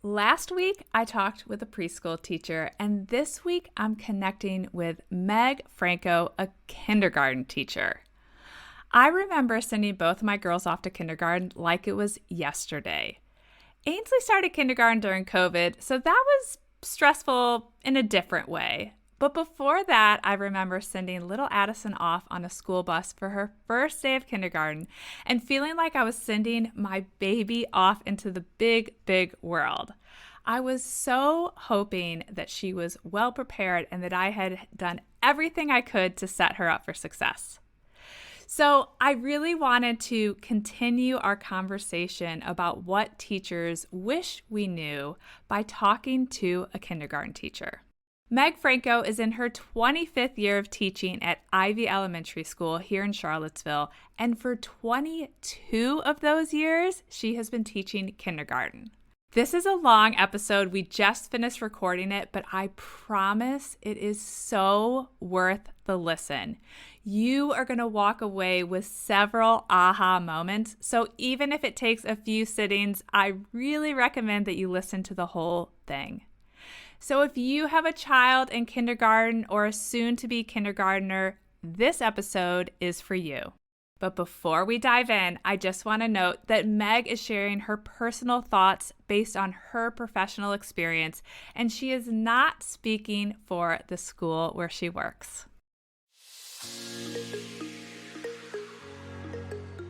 Last week, I talked with a preschool teacher, and this week, I'm connecting with Meg Franco, a kindergarten teacher. I remember sending both of my girls off to kindergarten like it was yesterday. Ainsley started kindergarten during COVID, so that was stressful in a different way. But before that, I remember sending little Addison off on a school bus for her first day of kindergarten and feeling like I was sending my baby off into the big, big world. I was so hoping that she was well prepared and that I had done everything I could to set her up for success. So I really wanted to continue our conversation about what teachers wish we knew by talking to a kindergarten teacher. Meg Franco is in her 25th year of teaching at Ivy Elementary School here in Charlottesville, and for 22 of those years, she has been teaching kindergarten. This is a long episode. We just finished recording it, but I promise it is so worth the listen. You are going to walk away with several aha moments, so even if it takes a few sittings, I really recommend that you listen to the whole thing. So if you have a child in kindergarten or a soon-to-be kindergartner, this episode is for you. But before we dive in, I just want to note that Meg is sharing her personal thoughts based on her professional experience, and she is not speaking for the school where she works.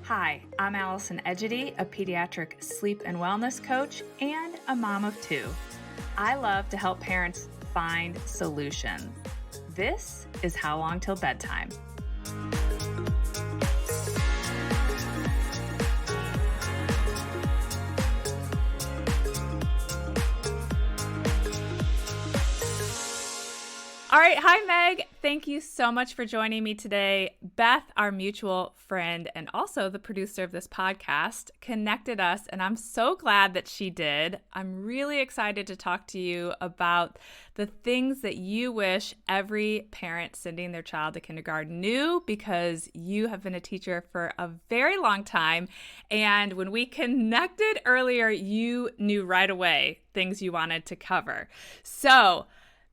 Hi, I'm Allison and Egidi, a pediatric sleep and wellness coach and a mom of two. I love to help parents find solutions. This is How Long Till Bedtime. All right. Hi, Meg. Thank you so much for joining me today. Beth, our mutual friend and also the producer of this podcast, connected us, and I'm so glad that she did. I'm really excited to talk to you about the things that you wish every parent sending their child to kindergarten knew, because you have been a teacher for a very long time. And when we connected earlier, you knew right away things you wanted to cover. So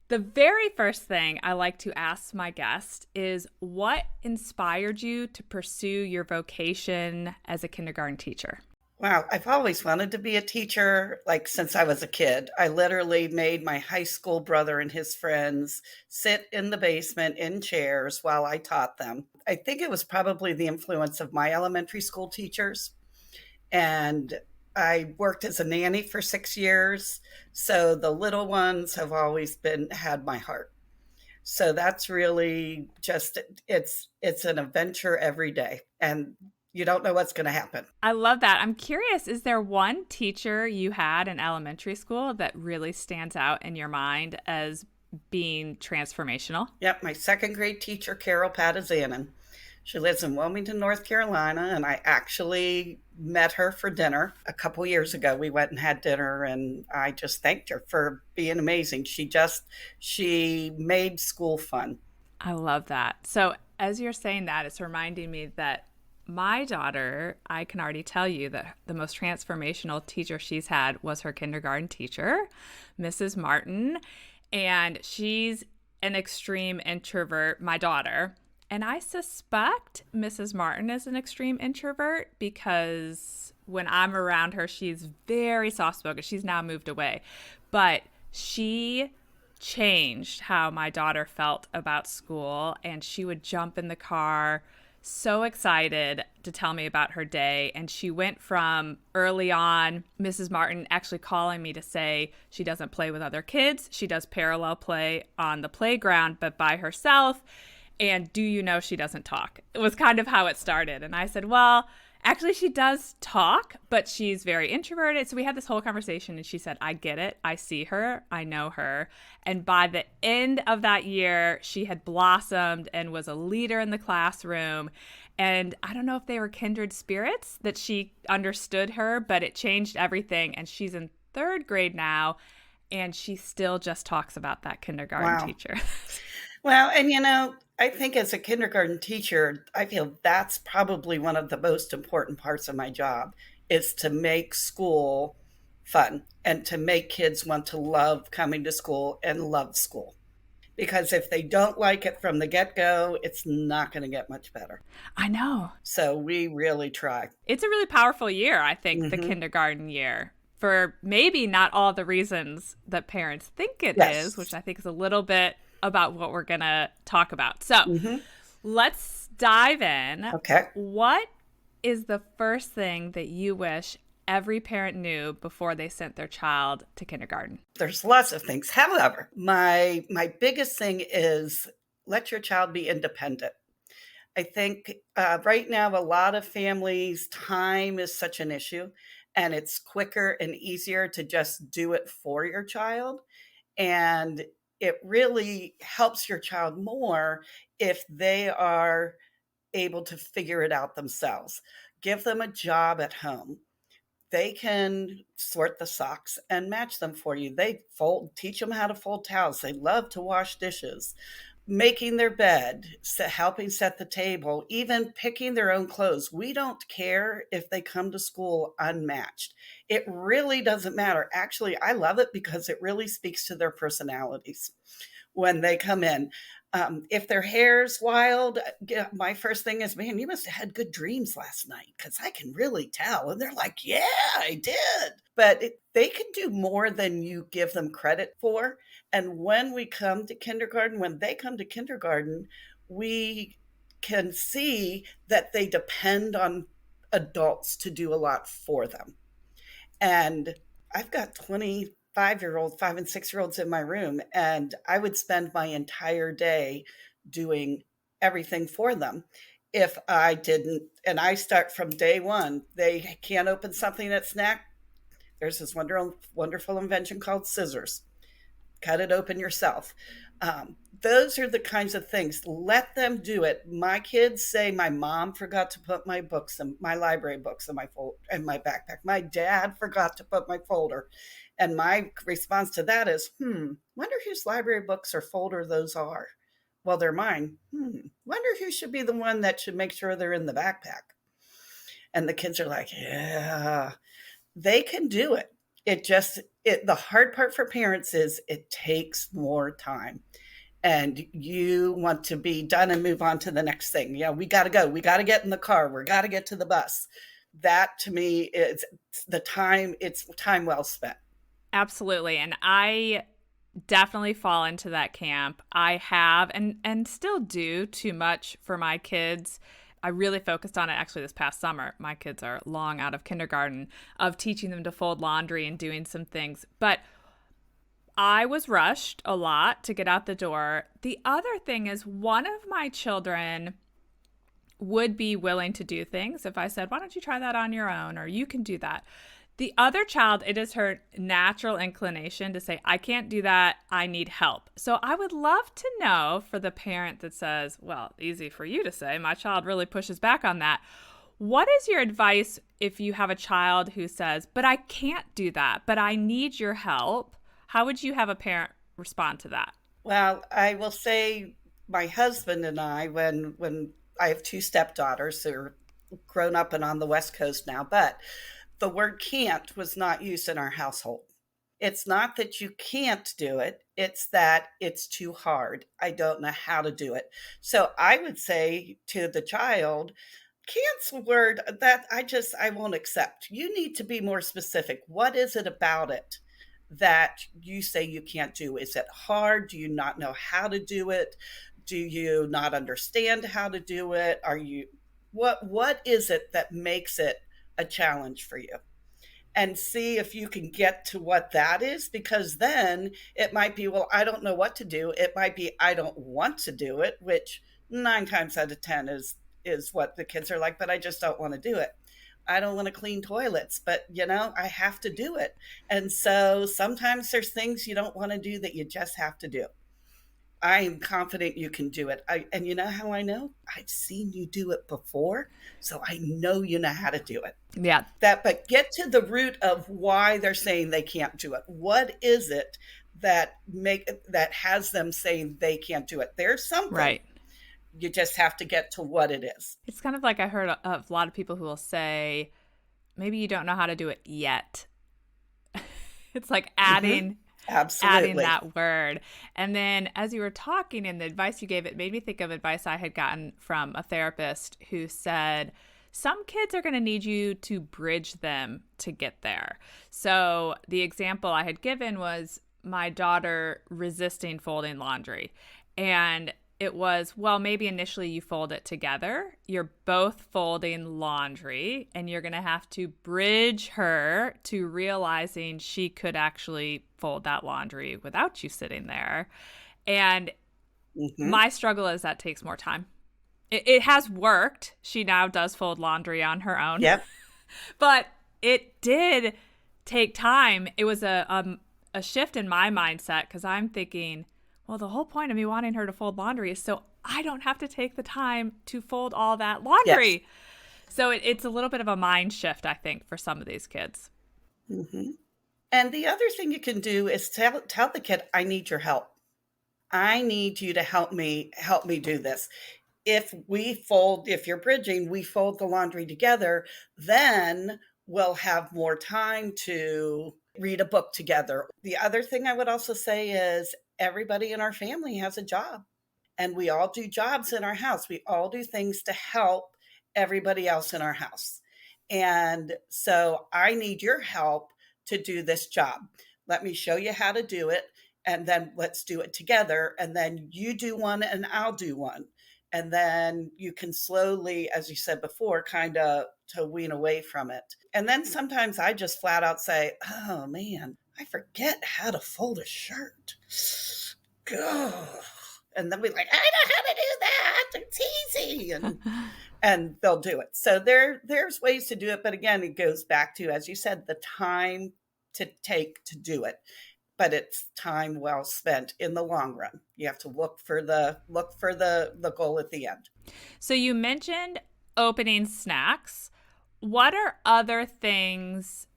the very first thing I like to ask my guest is, what inspired you to pursue your vocation as a kindergarten teacher? Wow, I've always wanted to be a teacher, like since I was a kid. I literally made my high school brother and his friends sit in the basement in chairs while I taught them. I think it was probably the influence of my elementary school teachers. And I worked as a nanny for 6 years. So the little ones have always had my heart. So that's really just, it's an adventure every day. And you don't know what's going to happen. I love that. I'm curious, is there one teacher you had in elementary school that really stands out in your mind as being transformational? Yep, my second grade teacher, Carol Patazanin. She lives in Wilmington, North Carolina, and I actually met her for dinner a couple years ago. We went and had dinner, and I just thanked her for being amazing. She made school fun. I love that. So as you're saying that, it's reminding me that my daughter, I can already tell you that the most transformational teacher she's had was her kindergarten teacher, Mrs. Martin, and she's an extreme introvert, my daughter. And I suspect Mrs. Martin is an extreme introvert because when I'm around her, she's very soft-spoken. She's now moved away. But she changed how my daughter felt about school, and she would jump in the car so excited to tell me about her day. And she went from early on, Mrs. Martin actually calling me to say she doesn't play with other kids. She does parallel play on the playground, but by herself. And do you know she doesn't talk? It was kind of how it started. And I said, well, actually she does talk, but she's very introverted. So we had this whole conversation and she said, I get it. I see her. I know her. And by the end of that year, she had blossomed and was a leader in the classroom. And I don't know if they were kindred spirits that she understood her, but it changed everything. And she's in third grade now, and she still just talks about that kindergarten teacher. Well, and I think as a kindergarten teacher, I feel that's probably one of the most important parts of my job is to make school fun and to make kids want to love coming to school and love school. Because if they don't like it from the get-go, it's not going to get much better. I know. So we really try. It's a really powerful year, I think, the Mm-hmm. kindergarten year, for maybe not all the reasons that parents think it Yes. is, which I think is a little bit about what we're going to talk about. So Mm-hmm. let's dive in. Okay. What is the first thing that you wish every parent knew before they sent their child to kindergarten? There's lots of things. However, my biggest thing is let your child be independent. I think right now, a lot of families, time is such an issue, and it's quicker and easier to just do it for your child. And it really helps your child more if they are able to figure it out themselves. Give them a job at home. They can sort the socks and match them for you. They teach them how to fold towels. They love to wash dishes, making their bed, helping set the table, even picking their own clothes. We don't care if they come to school unmatched. It really doesn't matter. Actually, I love it because it really speaks to their personalities when they come in. If their hair's wild, my first thing is, man, you must have had good dreams last night because I can really tell. And they're like, yeah, I did. But they can do more than you give them credit for. And when they come to kindergarten, we can see that they depend on adults to do a lot for them. And I've got 25-year-olds, 5 and 6-year-olds in my room, and I would spend my entire day doing everything for them if I didn't. And I start from day one. They can't open something at snack. There's this wonderful invention called scissors. Cut it open yourself. Those are the kinds of things. Let them do it. My kids say my mom forgot to put my books and my library books in my backpack. My dad forgot to put my folder. And my response to that is, wonder whose library books or folder those are. Well, they're mine. Wonder who should be the one that should make sure they're in the backpack. And the kids are like, yeah, they can do it. The hard part for parents is it takes more time. And you want to be done and move on to the next thing. Yeah, we got to go. We got to get in the car. We got to get to the bus. That to me is it's time well spent. Absolutely. And I definitely fall into that camp. I have and still do too much for my kids. I really focused on it actually this past summer. My kids are long out of kindergarten, of teaching them to fold laundry and doing some things. But I was rushed a lot to get out the door. The other thing is, one of my children would be willing to do things if I said, why don't you try that on your own, or you can do that. The other child, it is her natural inclination to say, I can't do that, I need help. So I would love to know, for the parent that says, well, easy for you to say, my child really pushes back on that. What is your advice if you have a child who says, but I can't do that, but I need your help? How would you have a parent respond to that? Well, I will say my husband and I, when I have 2 stepdaughters who are grown up and on the West Coast now, but the word can't was not used in our household. It's not that you can't do it. It's that it's too hard. I don't know how to do it. So I would say to the child, can't's a word that I won't accept. You need to be more specific. What is it about it that you say you can't do? Is it hard? Do you not know how to do it? Do you not understand how to do it? What is it that makes it a challenge for you? And see if you can get to what that is, because then it might be, well, I don't know what to do. It might be, I don't want to do it, which 9 times out of 10 is what the kids are like, but I just don't want to do it. I don't want to clean toilets, but I have to do it. And so sometimes there's things you don't want to do that you just have to do. I am confident you can do it. And you know how I know? I've seen you do it before, so I know you know how to do it. Yeah. But get to the root of why they're saying they can't do it. What is it that has them saying they can't do it? There's something. Right. You just have to get to what it is. It's kind of like I heard of a lot of people who will say, maybe you don't know how to do it yet. It's like Hmm. adding Absolutely. that word. And then as you were talking and the advice you gave, it made me think of advice I had gotten from a therapist who said, some kids are going to need you to bridge them to get there. So the example I had given was my daughter resisting folding laundry. And it was, well, maybe initially you fold it together. You're both folding laundry, and you're going to have to bridge her to realizing she could actually fold that laundry without you sitting there. And Hmm. my struggle is that takes more time. It has worked. She now does fold laundry on her own, Yep. but it did take time. It was a shift in my mindset because I'm thinking, well, the whole point of me wanting her to fold laundry is so I don't have to take the time to fold all that Yes. laundry. So it's a little bit of a mind shift, I think, for some of these kids. Hmm. And the other thing you can do is tell the kid, I need your help. I need you to help me do this. If you're bridging, we fold the laundry together, then we'll have more time to read a book together. The other thing I would also say is everybody in our family has a job, and we all do jobs in our house. We all do things to help everybody else in our house. And so I need your help to do this job. Let me show you how to do it, and then let's do it together. And then you do one and I'll do one. And then you can slowly, as you said before, kind of to wean away from it. And then sometimes I just flat out say, oh man, I forget how to fold a shirt. Go. And then we're like, I know how to do that. It's easy. And they'll do it. So there's ways to do it, but again, it goes back to, as you said, the time to take to do it. But it's time well spent in the long run. You have to look for the goal at the end. So you mentioned opening snacks. What are other things,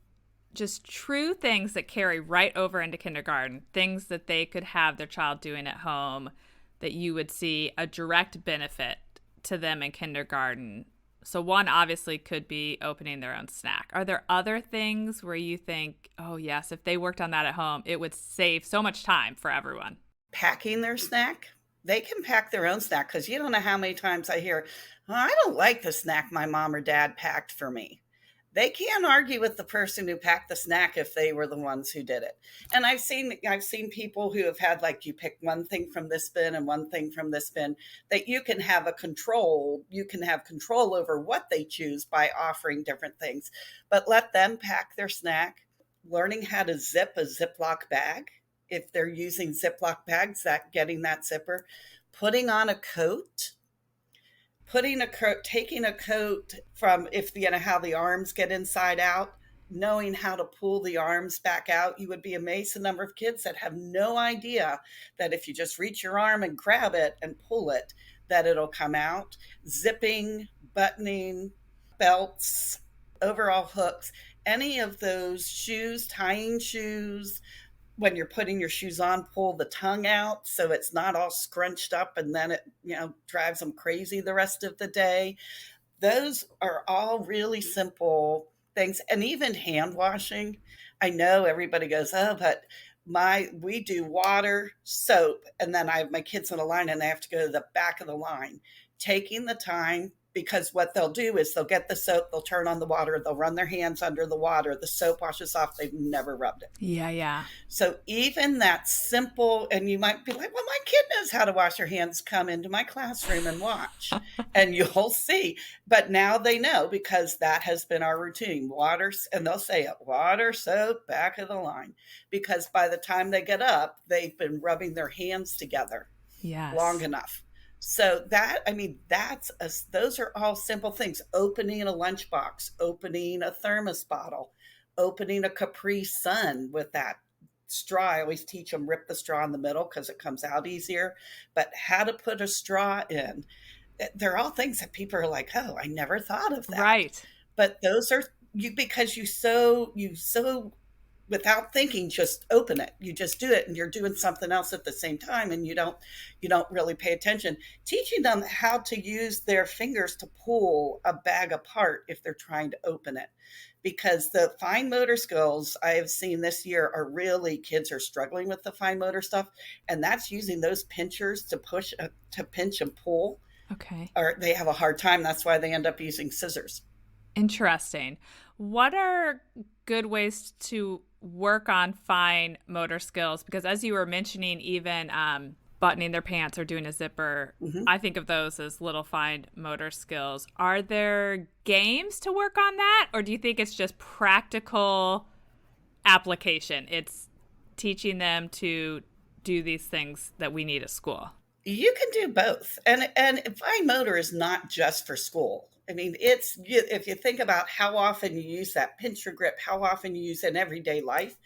just true things that carry right over into kindergarten, things that they could have their child doing at home that you would see a direct benefit to them in kindergarten? So one obviously could be opening their own snack. Are there other things where you think, oh yes, if they worked on that at home, it would save so much time for everyone? Packing their snack, they can pack their own snack, because you don't know how many times I hear, well, I don't like the snack my mom or dad packed for me. They can't argue with the person who packed the snack if they were the ones who did it. And I've seen people who have had, like, you pick one thing from this bin and one thing from this bin, that you can have control over what they choose by offering different things. But let them pack their snack. Learning how to zip a Ziploc bag, if they're using Ziploc bags, that getting that zipper, putting on a coat, taking a coat from, if you know how the arms get inside out, knowing how to pull the arms back out. You would be amazed the number of kids that have no idea that if you just reach your arm and grab it and pull it, that it'll come out. Zipping, buttoning, belts, overall hooks, any of those, shoes, tying shoes, when you're putting your shoes on, pull the tongue out so it's not all scrunched up, and then it, drives them crazy the rest of the day. Those are all really simple things. And even hand washing. I know everybody goes, oh, but we do water, soap, and then I have my kids in a line and they have to go to the back of the line. Taking the time, because what they'll do is they'll get the soap, they'll turn on the water, they'll run their hands under the water, the soap washes off, they've never rubbed it. Yeah, yeah. So even that simple, and you might be like, well, my kid knows how to wash her hands, come into my classroom and watch, and you'll see. But now they know, because that has been our routine. Water, and they'll say it, water, soap, back of the line. Because by the time they get up, they've been rubbing their hands together long Yes. enough. So those are all simple things. Opening a lunchbox, opening a thermos bottle, opening a Capri Sun with that straw. I always teach them, rip the straw in the middle because it comes out easier, but how to put a straw in. They're all things that people are like, oh, I never thought of that. Right. But those are, you, because you so without thinking, just open it. You just do it, and you're doing something else at the same time, and you don't really pay attention. Teaching them how to use their fingers to pull a bag apart if they're trying to open it, because the fine motor skills I have seen this year are really, kids are struggling with the fine motor stuff, and that's using those pinchers to push to pinch and pull, Okay. or they have a hard time. That's why they end up using scissors. Interesting. What are good ways to work on fine motor skills? Because as you were mentioning, even buttoning their pants or doing a zipper, Mhm. I think of those as little fine motor skills. Are there games to work on that? Or do you think it's just practical application? It's teaching them to do these things that we need at school. You can do both. And fine motor is not just for school. I mean, if you think about how often you use that pincher grip, how often you use it in everyday life,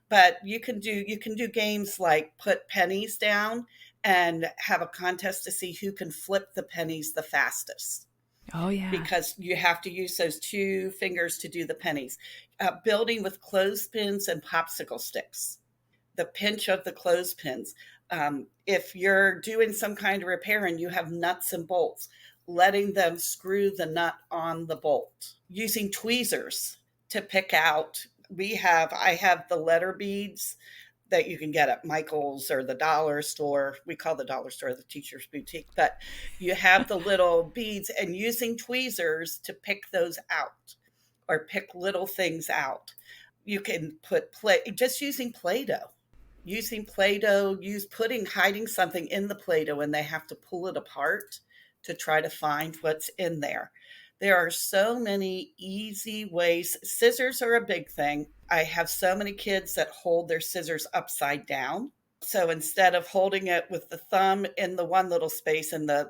but you can do games like put pennies down and have a contest to see who can flip the pennies the fastest, Oh, yeah. because you have to use those two fingers to do the pennies. Building with clothespins and popsicle sticks, the pinch of the clothespins. If you're doing some kind of repair and you have nuts and bolts, letting them screw the nut on the bolt. Using tweezers to pick out. I have the letter beads that you can get at Michael's or the dollar store. We call the dollar store the teacher's boutique, but you have the little beads, and using tweezers to pick those out or pick little things out. You can just using Play-Doh. Using Play-Doh, hiding something in the Play-Doh, and they have to pull it apart to try to find what's in there. There are so many easy ways. Scissors are a big thing. I have so many kids that hold their scissors upside down. So instead of holding it with the thumb in the one little space and the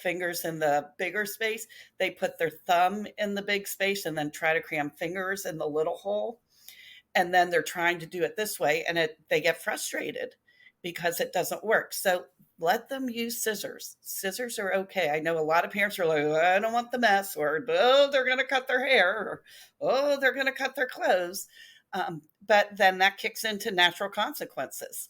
fingers in the bigger space, they put their thumb in the big space and then try to cram fingers in the little hole, and then they're trying to do it this way, and they get frustrated because it doesn't work. So let them use scissors. Scissors are okay. I know a lot of parents are like, "Oh, I don't want the mess," or, "Oh, they're going to cut their hair," or, "Oh, they're going to cut their clothes." But then that kicks into natural consequences.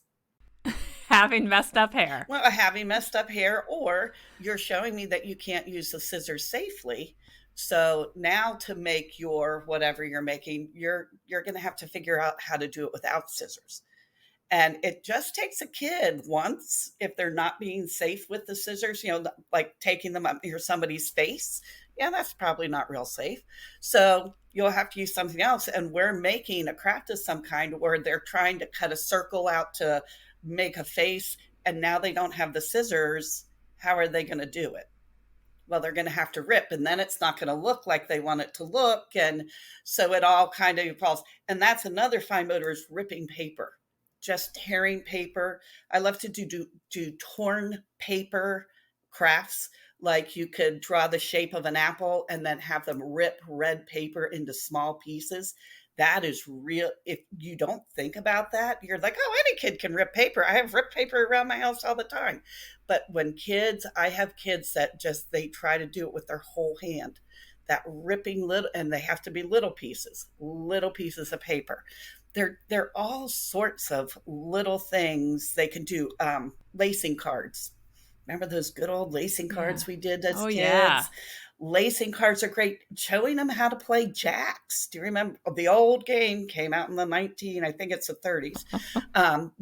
Having messed up hair. Well, having messed up hair, or you're showing me that you can't use the scissors safely. So now to make your whatever you're making, you're going to have to figure out how to do it without scissors. And it just takes a kid once, if they're not being safe with the scissors, like taking them up near somebody's face. Yeah, that's probably not real safe. So you'll have to use something else. And we're making a craft of some kind where they're trying to cut a circle out to make a face. And now they don't have the scissors. How are they going to do it? Well, they're going to have to rip, and then it's not going to look like they want it to look. And so it all kind of falls. And that's another fine motor, is ripping paper, just tearing paper. I love to do torn paper crafts. Like you could draw the shape of an apple and then have them rip red paper into small pieces. That is real. If you don't think about that, you're like, "Oh, any kid can rip paper. I have ripped paper around my house all the time." But I have kids that they try to do it with their whole hand. That ripping little, and they have to be little pieces of paper. They're all sorts of little things they can do. Lacing cards. Remember those good old lacing Yeah. cards we did as Oh, yeah. kids? Lacing cards are great. Showing them how to play jacks. Do you remember the old game came out in I think it's the 30s?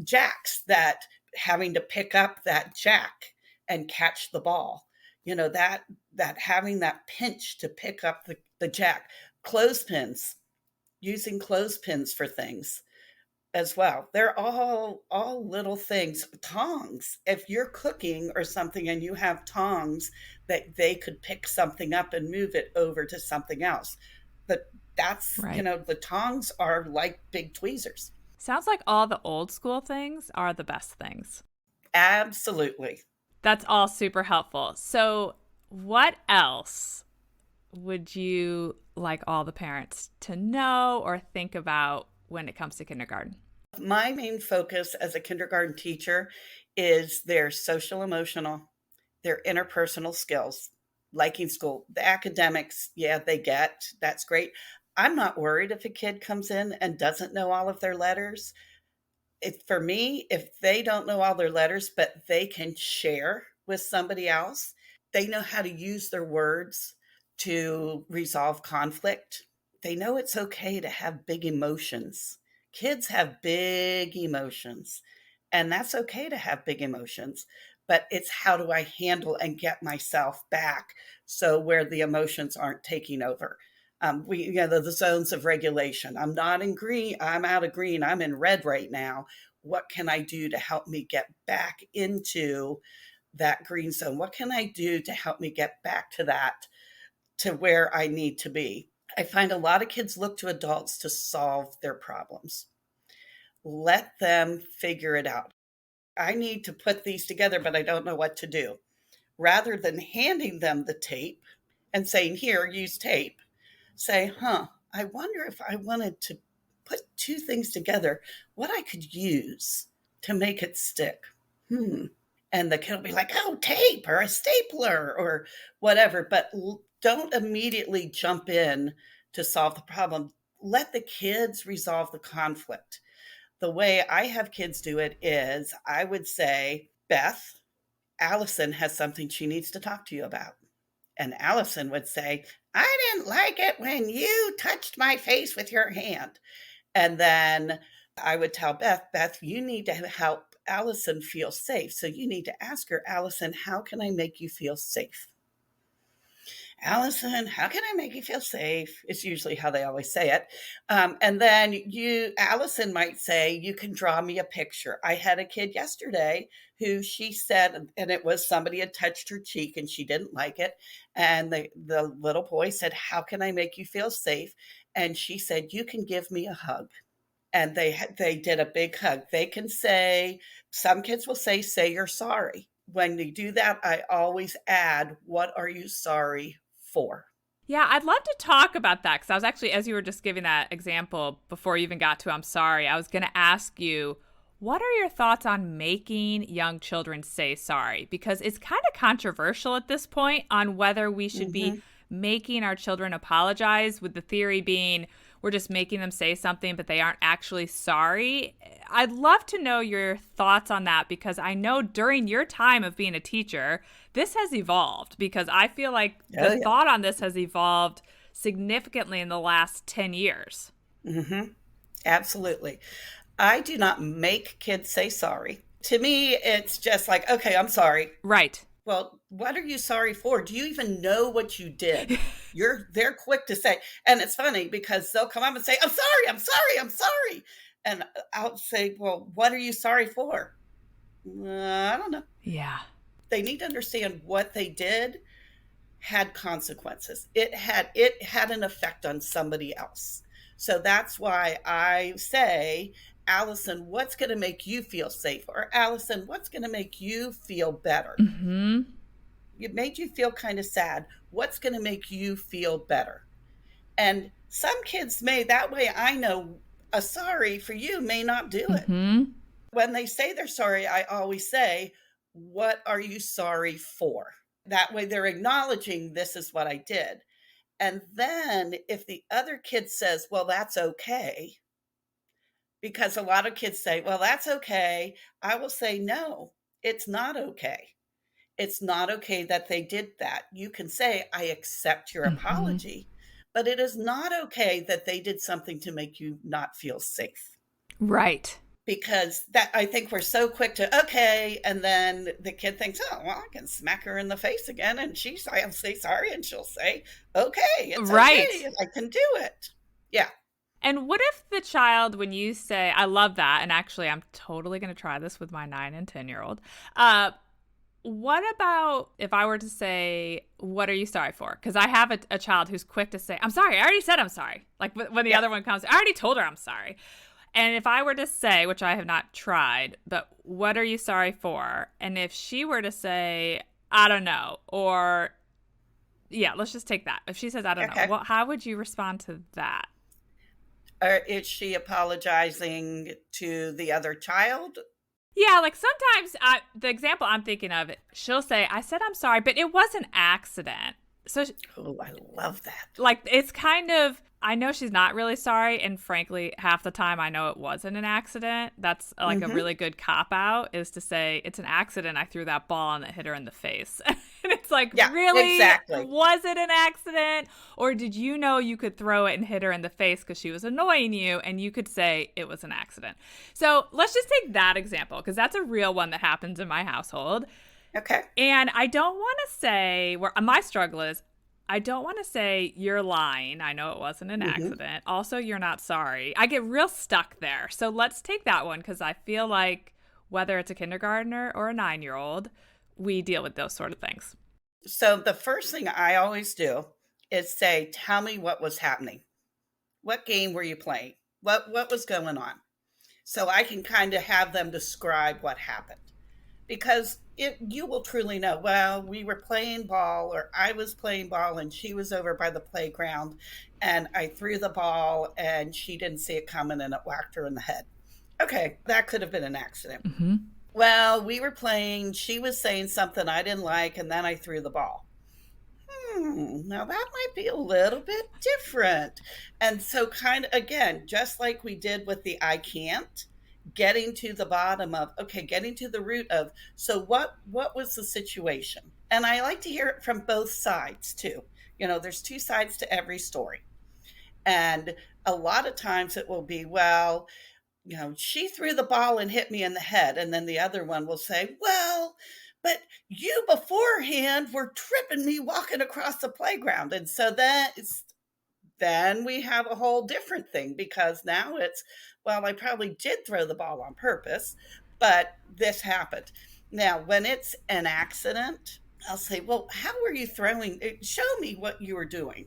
Jacks, that having to pick up that jack and catch the ball. That having that pinch to pick up the jack. Clothespins, using clothespins for things as well. They're all little things. Tongs. If you're cooking or something and you have tongs, that they could pick something up and move it over to something else. But Right. the tongs are like big tweezers. Sounds like all the old school things are the best things. Absolutely. That's all super helpful. So, what else would you like all the parents to know or think about when it comes to kindergarten? My main focus as a kindergarten teacher is their social emotional, their interpersonal skills, liking school. The academics, yeah, that's great. I'm not worried if a kid comes in and doesn't know all of their letters. For me, if they don't know all their letters, but they can share with somebody else, they know how to use their words to resolve conflict. They know it's okay to have big emotions. Kids have big emotions, and that's okay to have big emotions. But it's how do I handle and get myself back so where the emotions aren't taking over. The zones of regulation. I'm not in green. I'm out of green. I'm in red right now. What can I do to help me get back into that green zone? What can I do to help me get back to that, to where I need to be? I find a lot of kids look to adults to solve their problems. Let them figure it out. I need to put these together, but I don't know what to do. Rather than handing them the tape and saying, here, use tape, say, I wonder if I wanted to put two things together, what I could use to make it stick. And the kid will be like, oh, tape or a stapler or whatever. But don't immediately jump in to solve the problem. Let the kids resolve the conflict. The way I have kids do it is I would say, Beth, Allison has something she needs to talk to you about. And Allison would say, I didn't like it when you touched my face with your hand. And then I would tell Beth, you need to help Allison feel safe. So you need to ask her, Allison, how can I make you feel safe? Allison, how can I make you feel safe? Is usually how they always say it. And then Allison might say, you can draw me a picture. I had a kid yesterday who she said, and it was somebody had touched her cheek and she didn't like it. And the little boy said, how can I make you feel safe? And she said, you can give me a hug. And they did a big hug. They can say, some kids will say you're sorry. When they do that, I always add, what are you sorry for? Yeah, I'd love to talk about that because I was actually, as you were just giving that example before you even got to I'm sorry, I was going to ask you, what are your thoughts on making young children say sorry? Because it's kind of controversial at this point on whether we should be making our children apologize, with the theory being we're just making them say something, but they aren't actually sorry. I'd love to know your thoughts on that because I know during your time of being a teacher, this has evolved because I feel like the thought on this has evolved significantly in the last 10 years. Absolutely. I do not make kids say sorry. To me, it's just like, okay, I'm sorry. Right. Well, what are you sorry for? Do you even know what you did? They're quick to say. And it's funny because they'll come up and say, I'm sorry, I'm sorry, I'm sorry. And I'll say, well, what are you sorry for? I don't know. Yeah. They need to understand what they did had consequences. It had an effect on somebody else. So that's why I say, Allison, what's going to make you feel safe? Or Allison, what's going to make you feel better? It made you feel kind of sad. What's going to make you feel better? And some kids may, that way I know a sorry for you may not do it. When they say they're sorry, I always say, what are you sorry for? That way they're acknowledging this is what I did. And then if the other kid says, well, that's okay, because a lot of kids say, well, that's okay, I will say, no, it's not okay. It's not okay that they did that. You can say, I accept your apology, but it is not okay that they did something to make you not feel safe. Right. Because that, I think we're so quick to, okay, and then the kid thinks, oh, well, I can smack her in the face again, and I'll say sorry, and she'll say, okay, it's right. Okay, I can do it. Yeah. And what if the child, when you say, I love that, and actually I'm totally going to try this with my 9 and 10-year-old, what about if I were to say, what are you sorry for? Because I have a child who's quick to say, I'm sorry, I already said I'm sorry. Like when the other one comes, I already told her I'm sorry. And if I were to say, which I have not tried, but what are you sorry for? And if she were to say, I don't know, or yeah, let's just take that. If she says, I don't know, well, how would you respond to that? Or is she apologizing to the other child? Yeah, like sometimes the example I'm thinking of, she'll say, I said I'm sorry, but it was an accident. So, oh, I love that. Like, it's kind of, I know she's not really sorry. And frankly, half the time I know it wasn't an accident. That's like a Mm-hmm. really good cop out, is to say, it's an accident. I threw that ball and it hit her in the face. And it's like, Yeah, really? exactly. Was it an accident? Or did you know you could throw it and hit her in the face because she was annoying you and you could say it was an accident? So let's just take that example because that's a real one that happens in my household. Okay. And I don't want to say where my struggle is. I don't want to say you're lying. I know it wasn't an Mm-hmm. accident. Also, you're not sorry. I get real stuck there. So let's take that one because I feel like whether it's a kindergartner or a 9-year-old, we deal with those sort of things. So the first thing I always do is say, tell me what was happening. What game were you playing? What was going on? So I can kind of have them describe what happened. Because you will truly know, well, we were playing ball, or I was playing ball and she was over by the playground and I threw the ball and she didn't see it coming and it whacked her in the head. Okay, that could have been an accident. Mm-hmm. Well, we were playing, she was saying something I didn't like, and then I threw the ball. Now that might be a little bit different. And so, kind of, again, just like we did with the I can't, getting to the bottom of, okay, getting to the root of, so what was the situation? And I like to hear it from both sides too. There's two sides to every story. And a lot of times it will be, well, she threw the ball and hit me in the head. And then the other one will say, well, but you beforehand were tripping me walking across the playground. And so then we have a whole different thing, because now it's, well, I probably did throw the ball on purpose, but this happened. Now, when it's an accident, I'll say, well, how were you throwing? Show me what you were doing.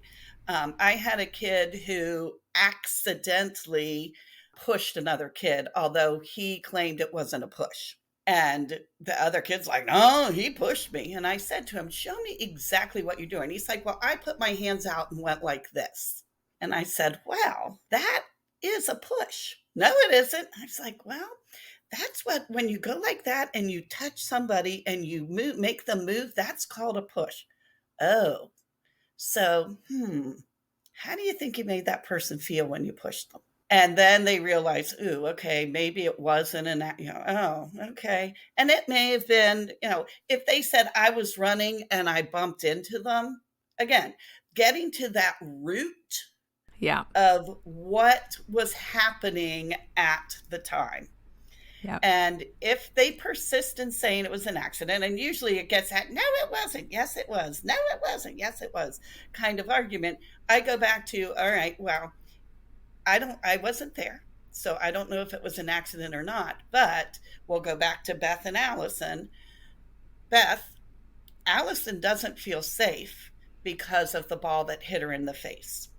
I had a kid who accidentally pushed another kid, although he claimed it wasn't a push. And the other kid's like, no, he pushed me. And I said to him, show me exactly what you're doing. He's like, well, I put my hands out and went like this. And I said, well, that is a push. No, it isn't. I was like, well, that's when you go like that and you touch somebody and you make them move, that's called a push. Oh, so, how do you think you made that person feel when you pushed them? And then they realize, ooh, okay, maybe it wasn't oh, okay. And it may have been, if they said I was running and I bumped into them, again, getting to that root Yeah. of what was happening at the time. Yeah. And if they persist in saying it was an accident, and usually it gets at, no, it wasn't. Yes, it was. No, it wasn't. Yes, it was kind of argument. I go back to, all right, well, I wasn't there. So I don't know if it was an accident or not, but we'll go back to Beth and Allison. Allison doesn't feel safe because of the ball that hit her in the face.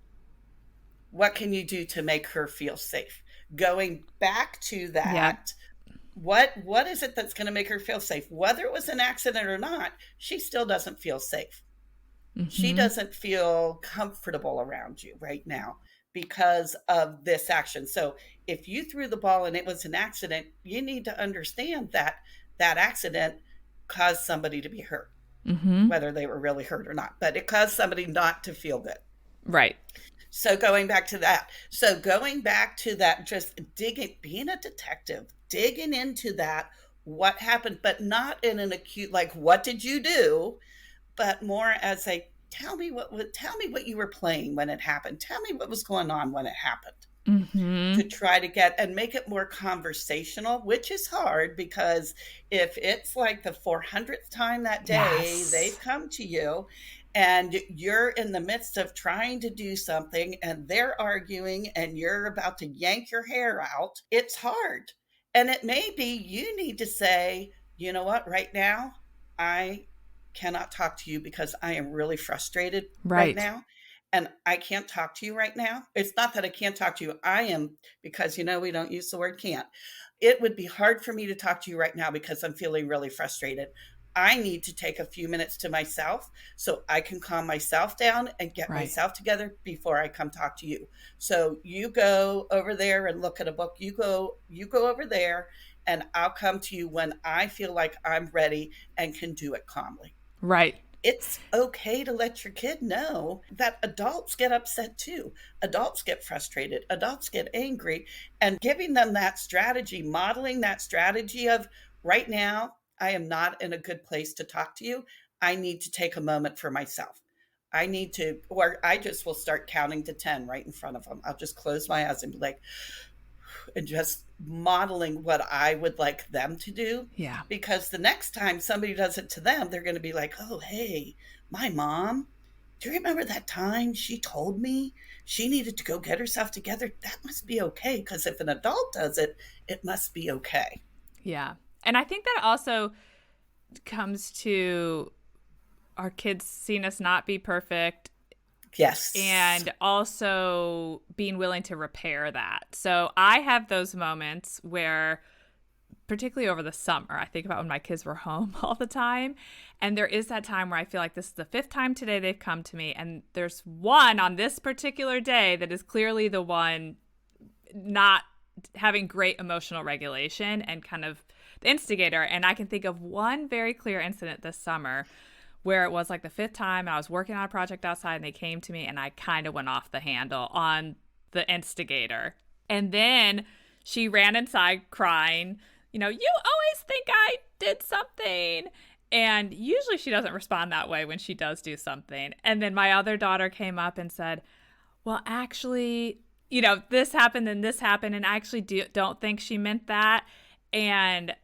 What can you do to make her feel safe? Going back to that, what is it that's going to make her feel safe? Whether it was an accident or not, she still doesn't feel safe. Mm-hmm. She doesn't feel comfortable around you right now because of this action. So if you threw the ball and it was an accident, you need to understand that that accident caused somebody to be hurt, whether they were really hurt or not, but it caused somebody not to feel good. Right. So going back to that, just being a detective, digging into that, what happened, but not in an acute, like, what did you do? But more as a, tell me what you were playing when it happened. Tell me what was going on when it happened. To try to get and make it more conversational, which is hard because if it's like the 400th time that day they've come to you and you're in the midst of trying to do something and they're arguing and you're about to yank your hair out, it's hard. And it may be you need to say, you know what, right now, I cannot talk to you because I am really frustrated right now. And I can't talk to you right now. It's not that I can't talk to you. I am, because, we don't use the word can't. It would be hard for me to talk to you right now because I'm feeling really frustrated. I need to take a few minutes to myself so I can calm myself down and get myself together before I come talk to you. So you go over there and look at a book. You go over there and I'll come to you when I feel like I'm ready and can do it calmly. Right. It's okay to let your kid know that adults get upset too. Adults get frustrated. Adults get angry. And giving them that strategy, modeling that strategy of right now, I am not in a good place to talk to you. I need to take a moment for myself. I need to, or I just will start counting to 10 right in front of them. I'll just close my eyes and be like, and just modeling what I would like them to do. Yeah. Because the next time somebody does it to them, they're going to be like, oh, hey, my mom, do you remember that time she told me she needed to go get herself together? That must be okay. Because if an adult does it, it must be okay. Yeah. And I think that also comes to our kids seeing us not be perfect Yes. and also being willing to repair that. So I have those moments where, particularly over the summer, I think about when my kids were home all the time. And there is that time where I feel like this is the 5th time today they've come to me. And there's one on this particular day that is clearly the one not having great emotional regulation and kind of the instigator. And I can think of one very clear incident this summer where it was like the 5th time and I was working on a project outside and they came to me and I kind of went off the handle on the instigator. And then she ran inside crying, you always think I did something. And usually she doesn't respond that way when she does do something. And then my other daughter came up and said, well, actually, this happened and this happened. And I actually don't think she meant that. And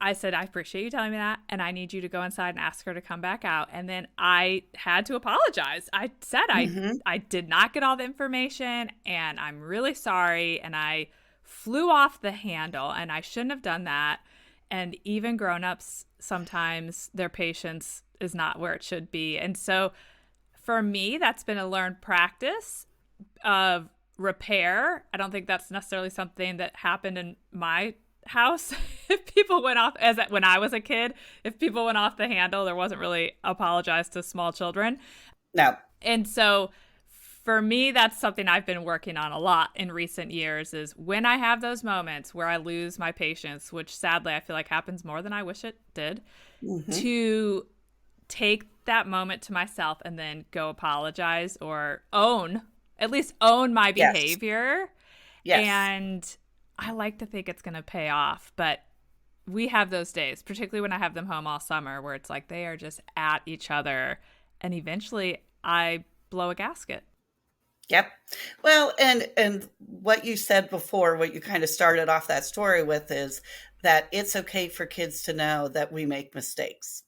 I said, I appreciate you telling me that, and I need you to go inside and ask her to come back out. And then I had to apologize. I said I did not get all the information, and I'm really sorry, and I flew off the handle, and I shouldn't have done that. And even grown-ups, sometimes their patience is not where it should be. And so for me, that's been a learned practice of repair. I don't think that's necessarily something that happened in my house. If people went off, when I was a kid, if people went off the handle, there wasn't really apologize to small children. No. And so for me, that's something I've been working on a lot in recent years, is when I have those moments where I lose my patience, which sadly I feel like happens more than I wish it did, to take that moment to myself and then go apologize or at least own my behavior. Yes. And I like to think it's going to pay off, but we have those days, particularly when I have them home all summer, where it's like they are just at each other, and eventually I blow a gasket. Yep. Well, and what you said before, what you kind of started off that story with, is that it's okay for kids to know that we make mistakes.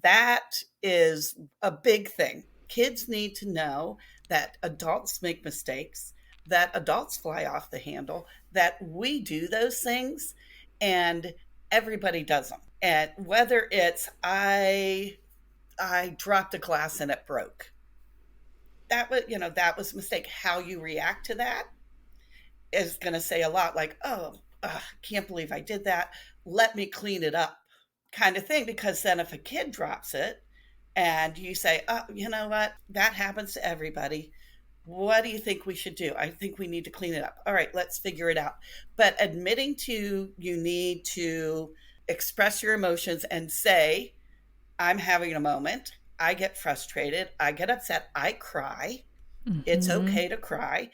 That is a big thing. Kids need to know that adults make mistakes, that adults fly off the handle, that we do those things, and everybody does them. And whether it's I dropped a glass and it broke, that was a mistake. How you react to that is going to say a lot. Like, can't believe I did that. Let me clean it up, kind of thing. Because then if a kid drops it and you say, oh, you know what, that happens to everybody. What do you think we should do? I think we need to clean it up. All right, let's figure it out. But admitting to, you need to express your emotions and say, I'm having a moment. I get frustrated. I get upset. I cry. It's okay to cry.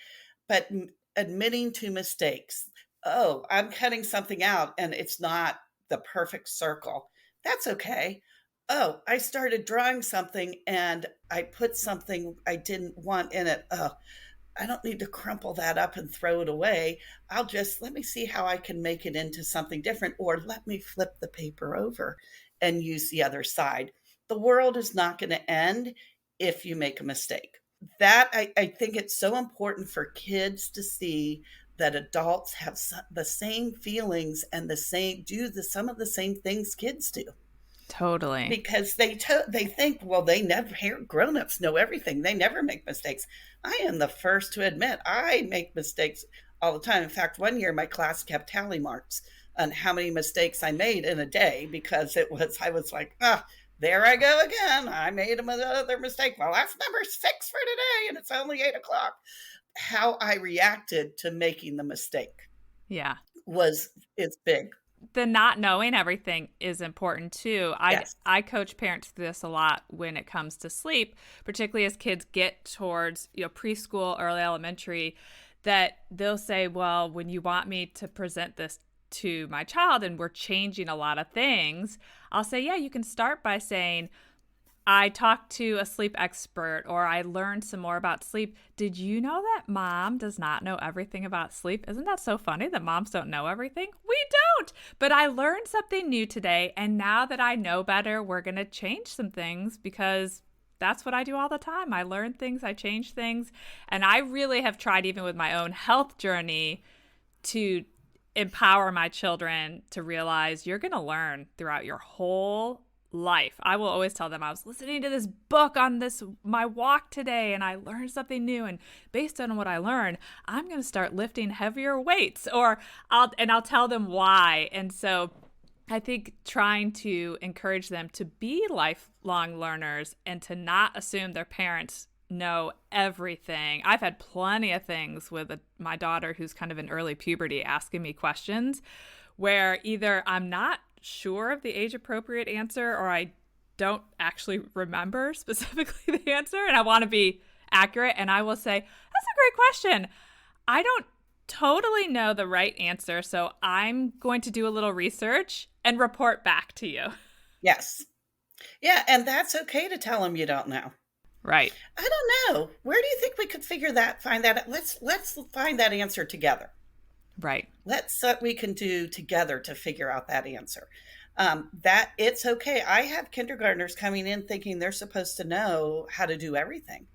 But admitting to mistakes. Oh, I'm cutting something out and it's not the perfect circle. That's okay. Oh, I started drawing something and I put something I didn't want in it. Oh, I don't need to crumple that up and throw it away. Let me see how I can make it into something different, or let me flip the paper over and use the other side. The world is not going to end if you make a mistake. That I think it's so important for kids to see that adults have the same feelings and some of the same things kids do. Totally. Because they think, well, grown-ups know everything. They never make mistakes. I am the first to admit I make mistakes all the time. In fact, one year my class kept tally marks on how many mistakes I made in a day, because I was like, there I go again. I made another mistake. Well, that's number 6 for today, and it's only 8:00. How I reacted to making the mistake. Yeah. It's big. the not knowing everything is important too. Yes. I coach parents through this a lot when it comes to sleep, particularly as kids get towards, preschool, early elementary, that they'll say, well, when you want me to present this to my child and we're changing a lot of things, I'll say, yeah, you can start by saying, I talked to a sleep expert, or I learned some more about sleep. Did you know that mom does not know everything about sleep? Isn't that so funny that moms don't know everything? We don't. But I learned something new today. And now that I know better, we're going to change some things, because that's what I do all the time. I learn things, I change things. And I really have tried, even with my own health journey, to empower my children to realize you're going to learn throughout your whole life. I will always tell them, I was listening to this book on my walk today, and I learned something new, and based on what I learned, I'm going to start lifting heavier weights, or I'll tell them why. And so I think trying to encourage them to be lifelong learners and to not assume their parents know everything. I've had plenty of things with my daughter, who's kind of in early puberty, asking me questions where either I'm not sure of the age appropriate answer, or I don't actually remember specifically the answer, and I want to be accurate, and I will say, that's a great question. I don't totally know the right answer, so I'm going to do a little research and report back to you. Yes. Yeah, and that's okay to tell them you don't know. Right. I don't know. Where do you think we could find that? Let's find that answer together. Right. Let's what we can do together to figure out that answer. That it's okay. I have kindergartners coming in thinking they're supposed to know how to do everything.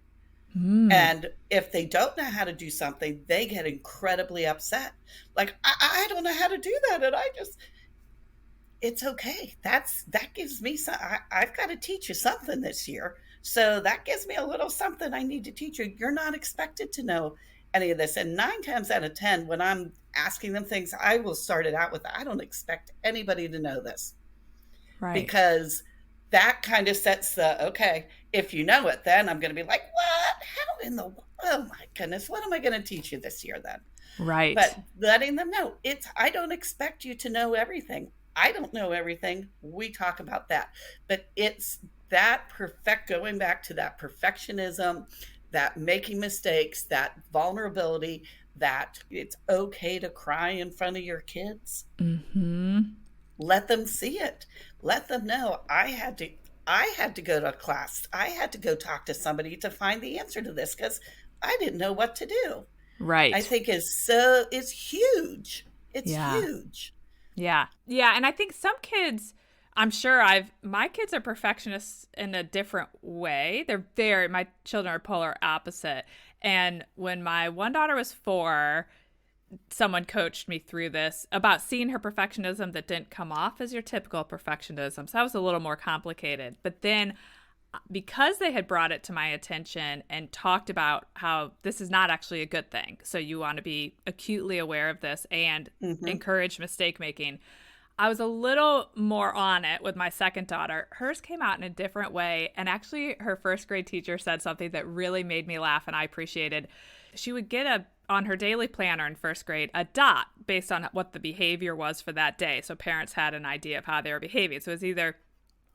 And if they don't know how to do something, they get incredibly upset. Like, I don't know how to do that. And it's okay. That gives me some, I've got to teach you something this year. So that gives me a little something I need to teach you. You're not expected to know any of this. And 9 times out of 10, when I'm asking them things, I will start it out with, I don't expect anybody to know this. Right. Because that kind of sets okay, if you know it, then I'm going to be like, what? How oh my goodness, what am I going to teach you this year then? Right. But letting them know, I don't expect you to know everything. I don't know everything. We talk about that. But it's that going back to that perfectionism, that making mistakes, that vulnerability, that it's okay to cry in front of your kids. Mm-hmm. Let them see it. Let them know I had to go to class. I had to go talk to somebody to find the answer to this because I didn't know what to do. Right. I think it's huge. It's huge. Yeah. Yeah. And I think some kids, I'm sure my kids are perfectionists in a different way. My children are polar opposite. And when my one daughter was 4, someone coached me through this about seeing her perfectionism that didn't come off as your typical perfectionism. So that was a little more complicated. But then because they had brought it to my attention and talked about how this is not actually a good thing, so you want to be acutely aware of this and encourage mistake making, I was a little more on it with my second daughter. Hers came out in a different way. And actually, her first grade teacher said something that really made me laugh and I appreciated. She would get on her daily planner in first grade, a dot based on what the behavior was for that day. So parents had an idea of how they were behaving. So it was either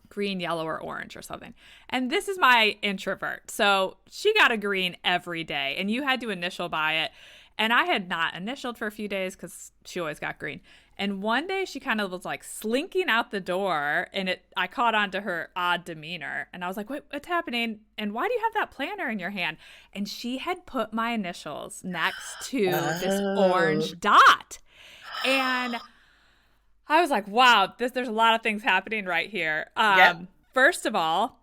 green, yellow, or orange or something. And this is my introvert. So she got a green every day and you had to initial by it. And I had not initialed for a few days because she always got green. And one day she kind of was like slinking out the door and I caught on to her odd demeanor. And I was like, wait, what's happening? And why do you have that planner in your hand? And she had put my initials next to this orange dot. And I was like, wow, there's a lot of things happening right here. First of all,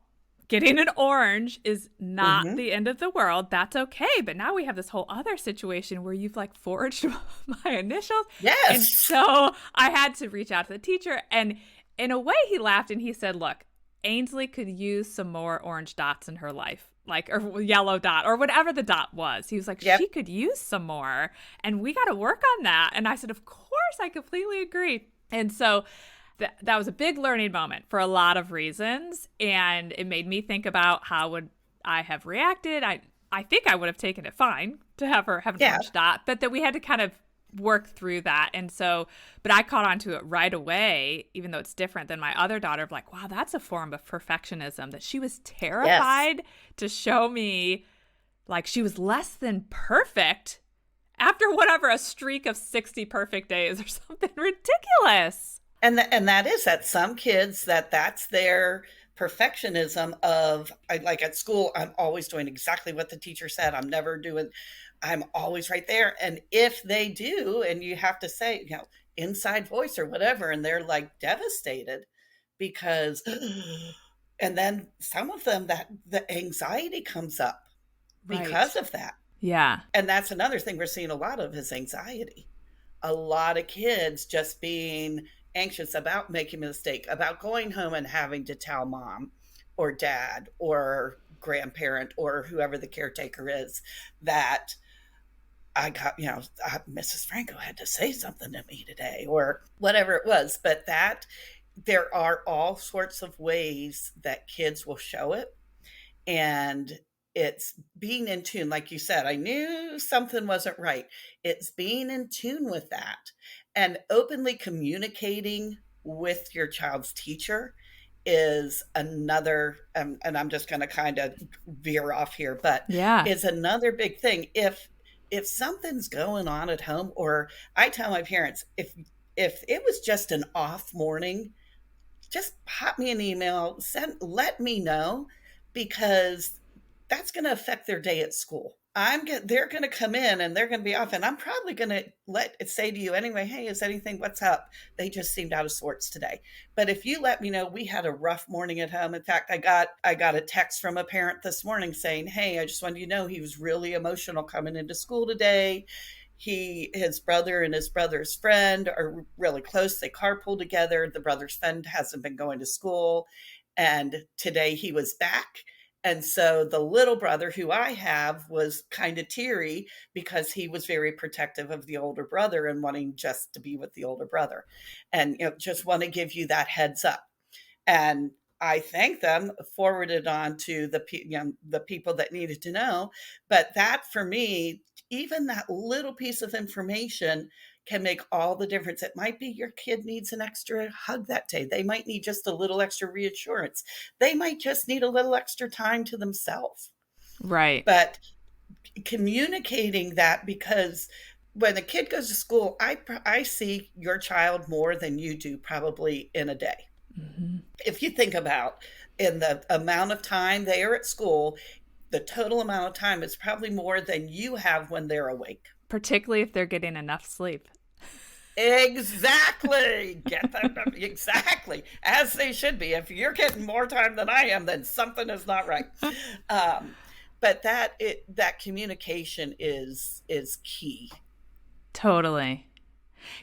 getting an orange is not the end of the world. That's okay. But now we have this whole other situation where you've like forged my initials. Yes. And so I had to reach out to the teacher. And in a way, he laughed and he said, look, Ainsley could use some more orange dots in her life, or yellow dot or whatever the dot was. He was like, she could use some more and we got to work on that. And I said, of course, I completely agree. And so that was a big learning moment for a lot of reasons. And it made me think about how would I have reacted. I think I would have taken it fine to have her have an orange dot, but that we had to kind of work through that. And so, but I caught on to it right away, even though it's different than my other daughter, of like, wow, that's a form of perfectionism, that she was Yes. terrified to show me like she was less than perfect after whatever, a streak of 60 perfect days or something ridiculous. And that is that some kids that's their perfectionism of like at school, I'm always doing exactly what the teacher said. I'm always right there. And if they do, and you have to say, inside voice or whatever, and they're like devastated because, and then some of them that the anxiety comes up Right. because of that. Yeah. And that's another thing we're seeing a lot of is anxiety. A lot of kids just being anxious about making a mistake, about going home and having to tell mom or dad or grandparent or whoever the caretaker is that I got, Mrs. Franco had to say something to me today or whatever it was. But that there are all sorts of ways that kids will show it. And it's being in tune. Like you said, I knew something wasn't right. It's being in tune with that and openly communicating with your child's teacher is another, and I'm just going to kind of veer off here, but Yeah. is another big thing. If something's going on at home, or I tell my parents, if it was just an off morning, just pop me an email, let me know, because that's going to affect their day at school. They're going to come in and they're going to be off, and I'm probably going to say to you anyway, hey, is anything, what's up? They just seemed out of sorts today. But if you let me know, we had a rough morning at home. In fact, I got a text from a parent this morning saying, hey, I just wanted you to know he was really emotional coming into school today. His brother and his brother's friend are really close. They carpool together. The brother's friend hasn't been going to school, and today he was back. And so the little brother who I have was kind of teary because he was very protective of the older brother and wanting just to be with the older brother. And just want to give you that heads up. And I thank them, forwarded on to the people that needed to know. But that, for me, even that little piece of information can make all the difference. It might be your kid needs an extra hug that day. They might need just a little extra reassurance. They might just need a little extra time to themselves. Right. But communicating that, because when a kid goes to school, I see your child more than you do probably in a day. Mm-hmm. If you think about in the amount of time they are at school, the total amount of time is probably more than you have when they're awake. Particularly if they're getting enough sleep. Exactly. Get that exactly, as they should be. If you're getting more time than I am, then something is not right. But that communication is key. Totally.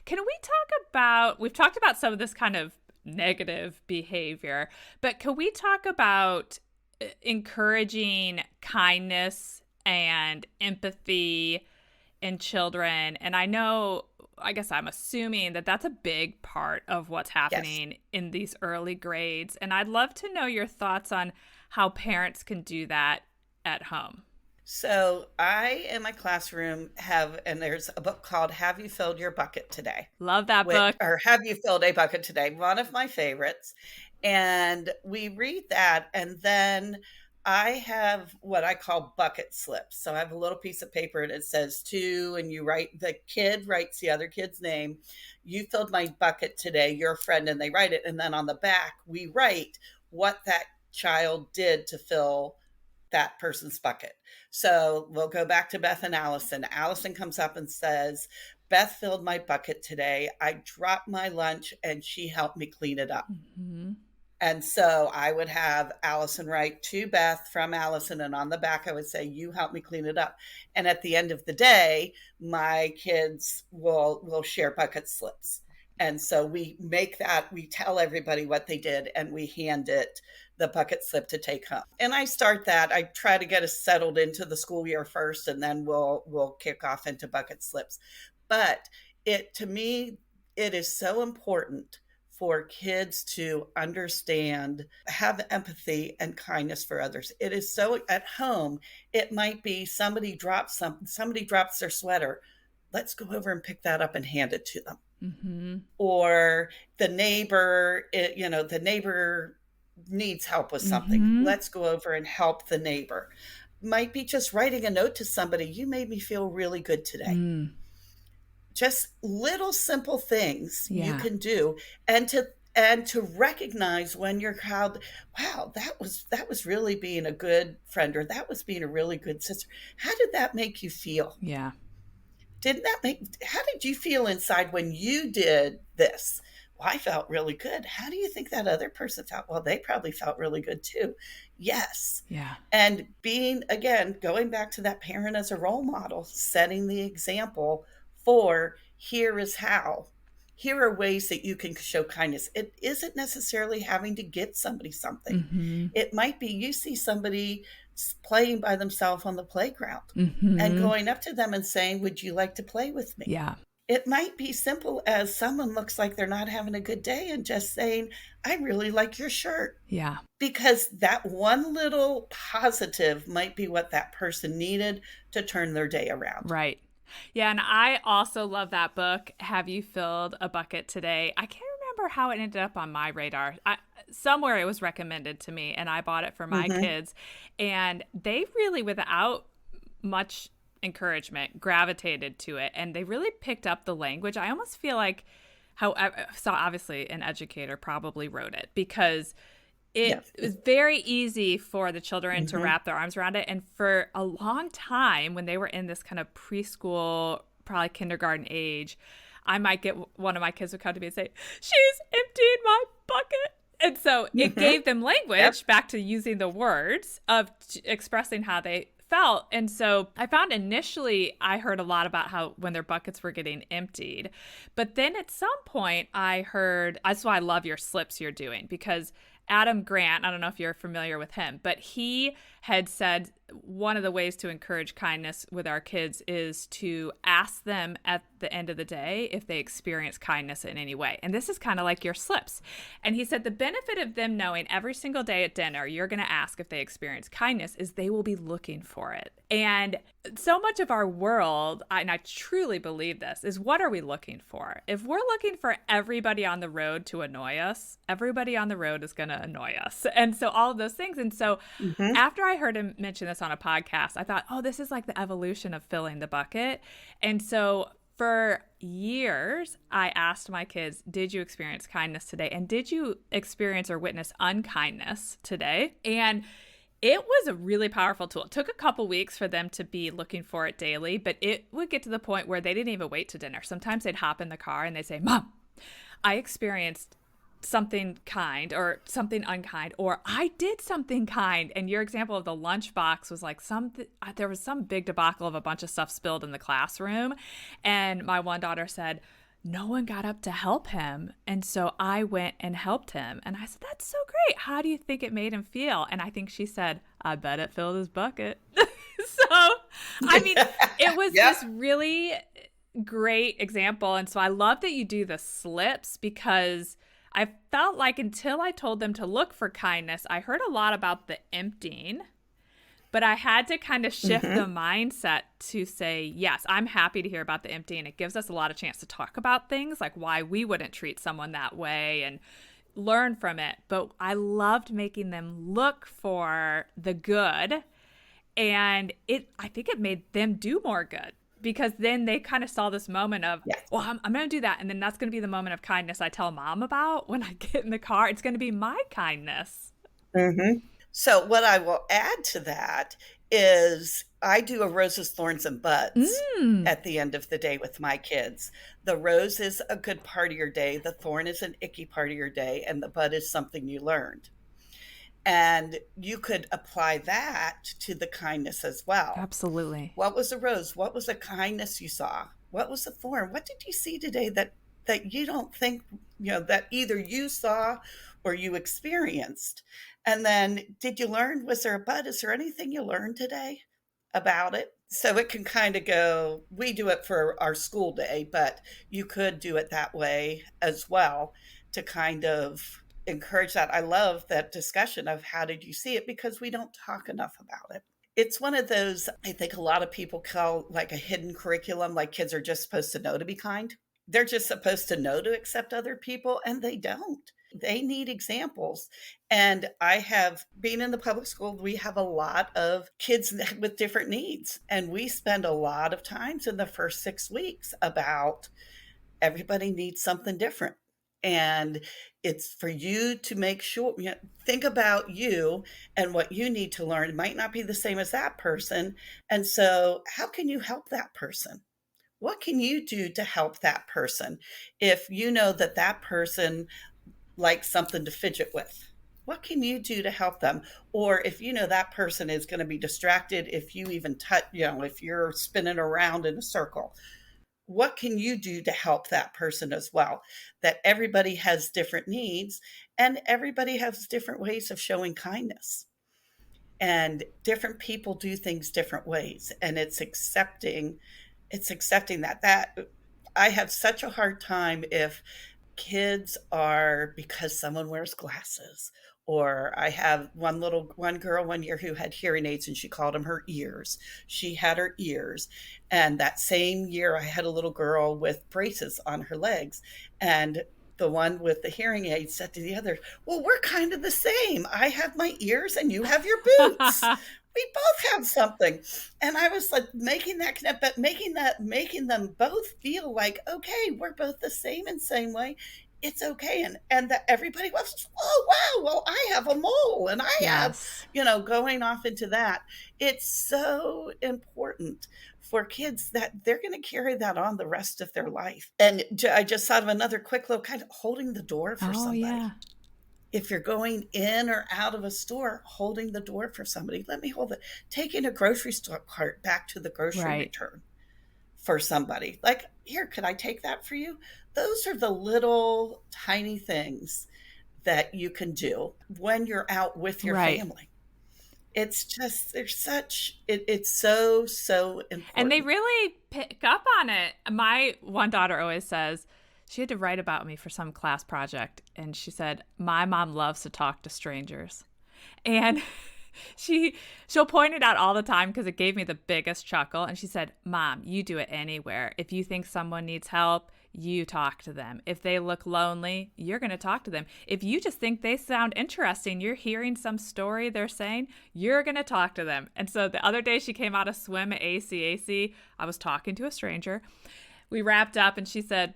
Can we talk about, we've talked about some of this kind of negative behavior, but can we talk about encouraging kindness and empathy in children? And I guess I'm assuming that that's a big part of what's happening in these early grades. And I'd love to know your thoughts on how parents can do that at home. So I, in my classroom, and there's a book called Have You Filled Your Bucket Today? Love that book. Or Have You Filled a Bucket Today? One of my favorites. And we read that, and then I have what I call bucket slips. So I have a little piece of paper and it says to, and the kid writes the other kid's name. You filled my bucket today, your friend, and they write it. And then on the back, we write what that child did to fill that person's bucket. So we'll go back to Beth and Allison. Allison comes up and says, Beth filled my bucket today. I dropped my lunch and she helped me clean it up. Mm-hmm. And so I would have Allison write to Beth from Allison, and on the back I would say, you helped me clean it up. And at the end of the day, my kids will share bucket slips. And so we tell everybody what they did, and we hand it the bucket slip to take home. And I try to get us settled into the school year first, and then we'll kick off into bucket slips. But to me, it is so important for kids to understand, have empathy and kindness for others. It is so, at home, it might be somebody drops their sweater. let's go over and pick that up and hand it to them. Mm-hmm. Or the neighbor, the neighbor needs help with something. Mm-hmm. Let's go over and help the neighbor. Might be just writing a note to somebody, you made me feel really good today. Mm. Just little simple things you Yeah. can do, and to recognize when your crowd, wow, that was really being a good friend, or that was being a really good sister. How did that make you feel? Yeah. How did you feel inside when you did this? Well, I felt really good. How do you think that other person felt? Well, they probably felt really good too. Yes. Yeah. And being, again, going back to that parent as a role model, setting the example for, here is how. Here are ways that you can show kindness. It isn't necessarily having to get somebody something. Mm-hmm. It might be you see somebody playing by themselves on the playground and Mm-hmm. going up to them and saying, would you like to play with me? Yeah. It might be simple as someone looks like they're not having a good day and just saying, I really like your shirt. Yeah. Because that one little positive might be what that person needed to turn their day around. Right. Yeah, and I also love that book, Have You Filled a Bucket Today? I can't remember how it ended up on my radar. Somewhere it was recommended to me, and I bought it for my Mm-hmm. kids. And they really, without much encouragement, gravitated to it. And they really picked up the language. I almost feel like, so obviously an educator probably wrote it, because it Yes. was very easy for the children to Mm-hmm. wrap their arms around it. And for a long time, when they were in this kind of preschool, probably kindergarten age, I might get one of my kids would come to me and say, she's emptied my bucket. And so it Mm-hmm. gave them language, Yep. back to using the words of expressing how they felt. And so I found initially I heard a lot about how when their buckets were getting emptied. But then at some point I heard, that's why I love your slips you're doing, because Adam Grant, I don't know if you're familiar with him, but he had said one of the ways to encourage kindness with our kids is to ask them at the end of the day if they experience kindness in any way. And this is kind of like your slips. And he said the benefit of them knowing every single day at dinner you're going to ask if they experience kindness is they will be looking for it. And so much of our world, and I truly believe this, is what are we looking for? If we're looking for everybody on the road to annoy us, everybody on the road is going to annoy us. And so all of those things. And so Mm-hmm. after I heard him mention this on a podcast, I thought, oh, this is like the evolution of filling the bucket. And so for years, I asked my kids, did you experience kindness today? And did you experience or witness unkindness today? And it was a really powerful tool. It took a couple weeks for them to be looking for it daily, but it would get to the point where they didn't even wait to dinner. Sometimes they'd hop in the car and they'd say, Mom, I experienced something kind or something unkind, or I did something kind. And your example of the lunchbox was like there was some big debacle of a bunch of stuff spilled in the classroom. And my one daughter said, no one got up to help him. And so I went and helped him. And I said, that's so great. How do you think it made him feel? And I think she said, I bet it filled his bucket. So, I mean, it was Yep. this really great example. And so I love that you do the slips, because I felt like until I told them to look for kindness, I heard a lot about the emptying, but I had to kind of shift Mm-hmm. the mindset to say, yes, I'm happy to hear about the emptying. It gives us a lot of chance to talk about things like why we wouldn't treat someone that way and learn from it. But I loved making them look for the good. And I think it made them do more good, because then they kind of saw this moment of, Yes. well, I'm going to do that. And then that's going to be the moment of kindness I tell Mom about when I get in the car. It's going to be my kindness. Mm-hmm. So what I will add to that is I do a roses, thorns, and buds Mm. at the end of the day with my kids. The rose is a good part of your day. The thorn is an icky part of your day. And the bud is something you learned. And you could apply that to the kindness as well. Absolutely. What was a rose? What was a kindness you saw? What was a thorn? What did you see today that you don't think, that either you saw or you experienced? And then did you learn, was there a bud? Is there anything you learned today about it? So it can kind of go, we do it for our school day, but you could do it that way as well to kind of encourage that. I love that discussion of how did you see it, because we don't talk enough about it. It's one of those, I think a lot of people call like a hidden curriculum, like kids are just supposed to know to be kind. They're just supposed to know to accept other people, and they don't. They need examples. And I have been in the public school, we have a lot of kids with different needs. And we spend a lot of times in the first 6 weeks about everybody needs something different. And it's for you to make sure, think about you and what you need to learn. It might not be the same as that person. And so, how can you help that person? What can you do to help that person? If you know that that person likes something to fidget with, what can you do to help them? Or if you know that person is going to be distracted, if you even touch, if you're spinning around in a circle, what can you do to help that person as well? That everybody has different needs and everybody has different ways of showing kindness. And different people do things different ways. And it's accepting that I have such a hard time if kids are, because someone wears glasses, or I have one girl one year who had hearing aids and she called them her ears. She had her ears. And that same year I had a little girl with braces on her legs, and the one with the hearing aid said to the other, well, we're kind of the same. I have my ears and you have your boots. We both have something. And I was like making that connect, but making them both feel like, okay, we're both the same in same way. It's okay. And that everybody was, oh, wow, well, I have a mole and I have, going off into that. It's so important for kids that they're going to carry that on the rest of their life. And I just thought of another quick little kind of holding the door for somebody. Yeah. If you're going in or out of a store, holding the door for somebody, let me hold it. Taking a grocery store cart back to the grocery return for somebody. Like, here, could I take that for you? Those are the little tiny things that you can do when you're out with your family. It's just, it's so important. And they really pick up on it. My one daughter always says, she had to write about me for some class project, and she said, my mom loves to talk to strangers. And she'll point it out all the time because it gave me the biggest chuckle. And she said, Mom, you do it anywhere. If you think someone needs help, you talk to them. If they look lonely, you're going to talk to them. If you just think they sound interesting, you're hearing some story they're saying, you're going to talk to them. And so the other day she came out of swim at ACAC. I was talking to a stranger. We wrapped up and she said,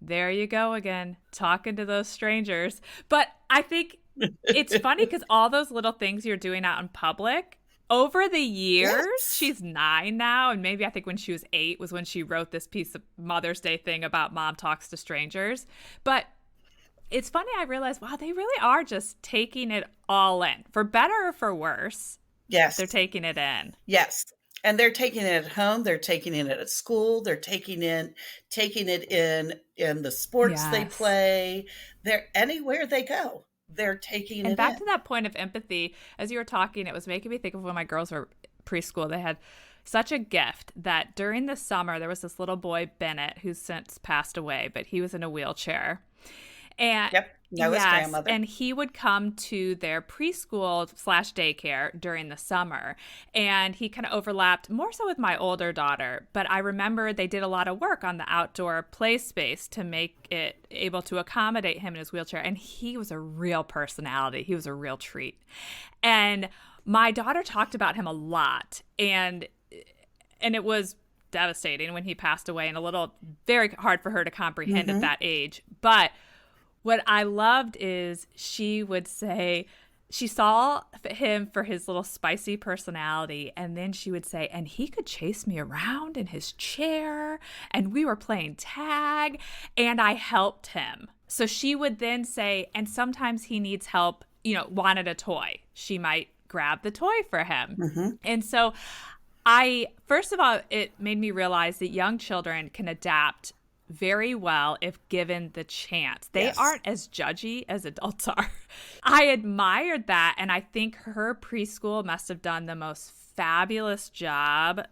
there you go again, talking to those strangers. But I think it's funny because all those little things you're doing out in public, over the years, she's 9 now, and maybe I think when she was 8 was when she wrote this piece of Mother's Day thing about mom talks to strangers. But it's funny, I realized, wow, they really are just taking it all in. For better or for worse, they're taking it in. Yes. And they're taking it at home. They're taking it at school. They're taking it in the sports they play. They're anywhere they go. They're taking it in. And back to that point of empathy, as you were talking, it was making me think of when my girls were preschool. They had such a gift that during the summer, there was this little boy, Bennett, who's since passed away, but he was in a wheelchair. And his grandmother. And he would come to their preschool / daycare during the summer. And he kind of overlapped more so with my older daughter. But I remember they did a lot of work on the outdoor play space to make it able to accommodate him in his wheelchair. And he was a real personality. He was a real treat. And my daughter talked about him a lot. And it was devastating when he passed away and very hard for her to comprehend at that age. But what I loved is she would say she saw him for his little spicy personality, and then she would say, and he could chase me around in his chair, and we were playing tag, and I helped him. So she would then say, and sometimes he needs help, wanted a toy. She might grab the toy for him. And so first of all, it made me realize that young children can adapt very well if given the chance. They aren't as judgy as adults are. I admired that, and I think her preschool must have done the most fabulous job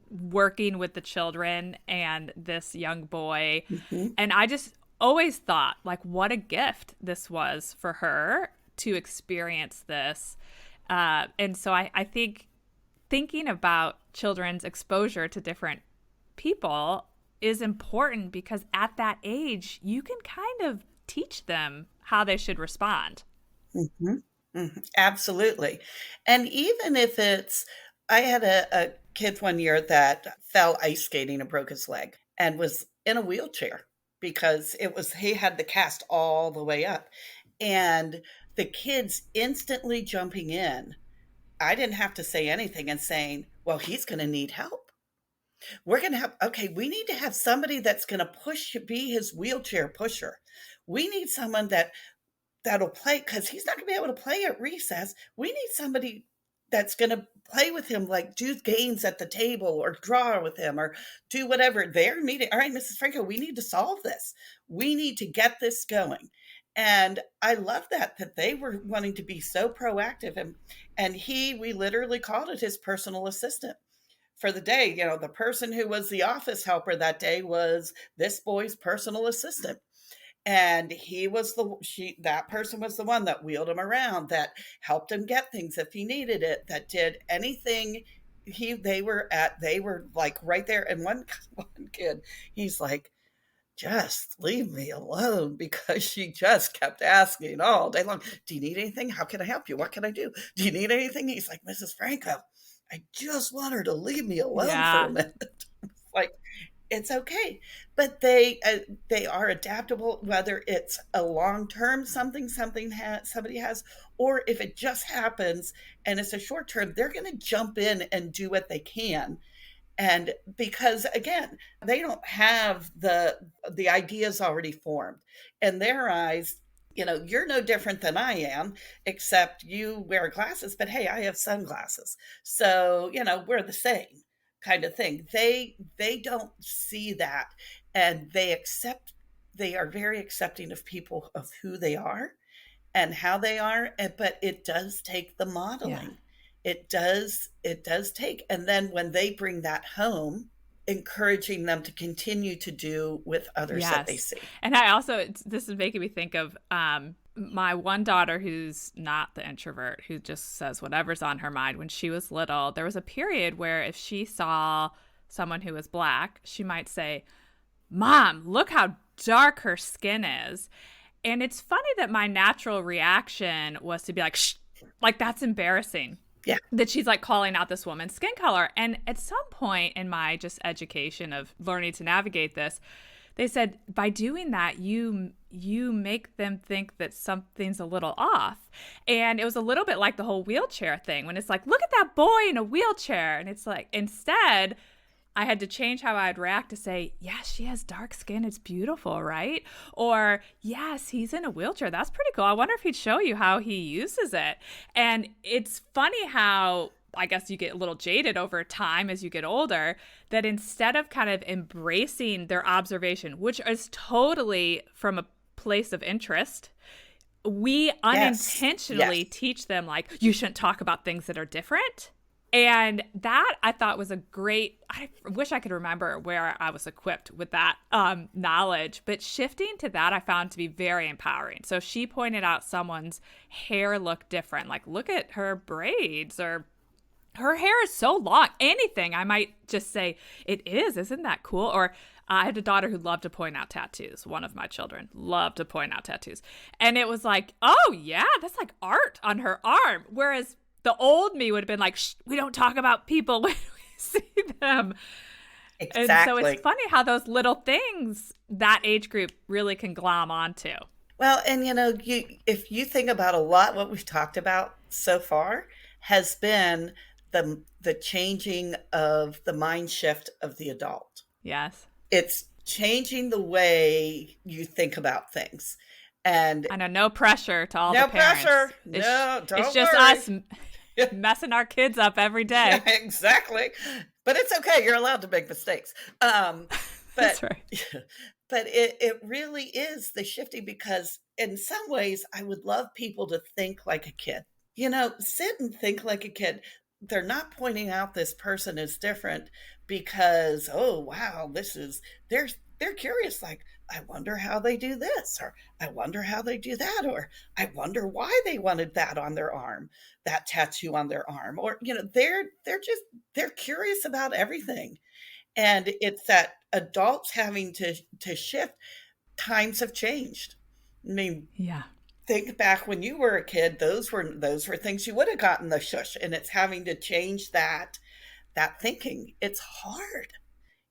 working with the children and this young boy. And I just always thought, like, what a gift this was for her to experience this. And so I think thinking about children's exposure to different people is important because at that age, you can kind of teach them how they should respond. Mhm. Mhm. Absolutely. And even if it's, I had a kid one year that fell ice skating and broke his leg and was in a wheelchair because he had the cast all the way up. And the kids instantly jumping in. I didn't have to say anything and saying, well, he's going to need help. We're going to have, okay, we need to have somebody that's going to be his wheelchair pusher. We need someone that'll play because he's not going to be able to play at recess. We need somebody that's going to play with him, like do games at the table or draw with him or do whatever. They're meeting. All right, Mrs. Franco, we need to solve this. We need to get this going. And I love that they were wanting to be so proactive. And we literally called it his personal assistant for the day. The person who was the office helper that day was this boy's personal assistant. And that person was the one that wheeled him around, that helped him get things if he needed it, that did anything they were like right there. And one kid, he's like, just leave me alone, because she just kept asking all day long, do you need anything? How can I help you? What can I do? Do you need anything? He's like, Mrs. Franco, I just want her to leave me alone for a minute. Like, it's okay. But they are adaptable, whether it's a long-term somebody has, or if it just happens and it's a short term, they're going to jump in and do what they can. And because again, they don't have the ideas already formed in their eyes. You're no different than I am, except you wear glasses, but hey, I have sunglasses. So, we're the same kind of thing. They don't see that, and they are very accepting of people, of who they are and how they are. But it does take the modeling. It does take. And then when they bring that home, encouraging them to continue to do with others that they see. And this is making me think of my one daughter, who's not the introvert, who just says whatever's on her mind. When she was little, there was a period where if she saw someone who was Black, she might say, Mom, look how dark her skin is. And it's funny that my natural reaction was to be like, shh, like that's embarrassing. Yeah. That she's like calling out this woman's skin color. And at some point in my just education of learning to navigate this, they said, by doing that, you make them think that something's a little off. And it was a little bit like the whole wheelchair thing, when it's like, look at that boy in a wheelchair. And it's like, instead, I had to change how I'd react to say, yes, she has dark skin. It's beautiful, right? Or, yes, he's in a wheelchair. That's pretty cool. I wonder if he'd show you how he uses it. And it's funny how, I guess, you get a little jaded over time as you get older, that instead of kind of embracing their observation, which is totally from a place of interest, we unintentionally teach them, like, you shouldn't talk about things that are different. And that I thought was I wish I could remember where I was equipped with that knowledge, but shifting to that I found to be very empowering. So she pointed out someone's hair looked different, like look at her braids, or her hair is so long, anything. I might just say, it is, isn't that cool? Or I had a daughter who loved to point out tattoos. One of my children loved to point out tattoos. And it was like, oh yeah, that's like art on her arm. Whereas the old me would have been like, shh, we don't talk about people when we see them. Exactly. And so it's funny how those little things that age group really can glom onto. Well, and if you think about a lot, what we've talked about so far has been the changing of the mind shift of the adult. Yes. It's changing the way you think about things. And I know, no pressure to all the parents. No pressure. Don't It's just worry. us messing our kids up every day. Yeah, exactly. But it's okay. You're allowed to make mistakes. That's right. But it really is the shifting, because in some ways I would love people to think like a kid. Sit and think like a kid. They're not pointing out this person is different because, oh wow, they're curious, like, I wonder how they do this, or I wonder how they do that, or I wonder why they wanted that on their arm, that tattoo on their arm, or they're curious about everything. And it's that adults having to shift. Times have changed. I mean, Yeah. think back when you were a kid, those were things you would have gotten the shush, and it's having to change that thinking. It's hard.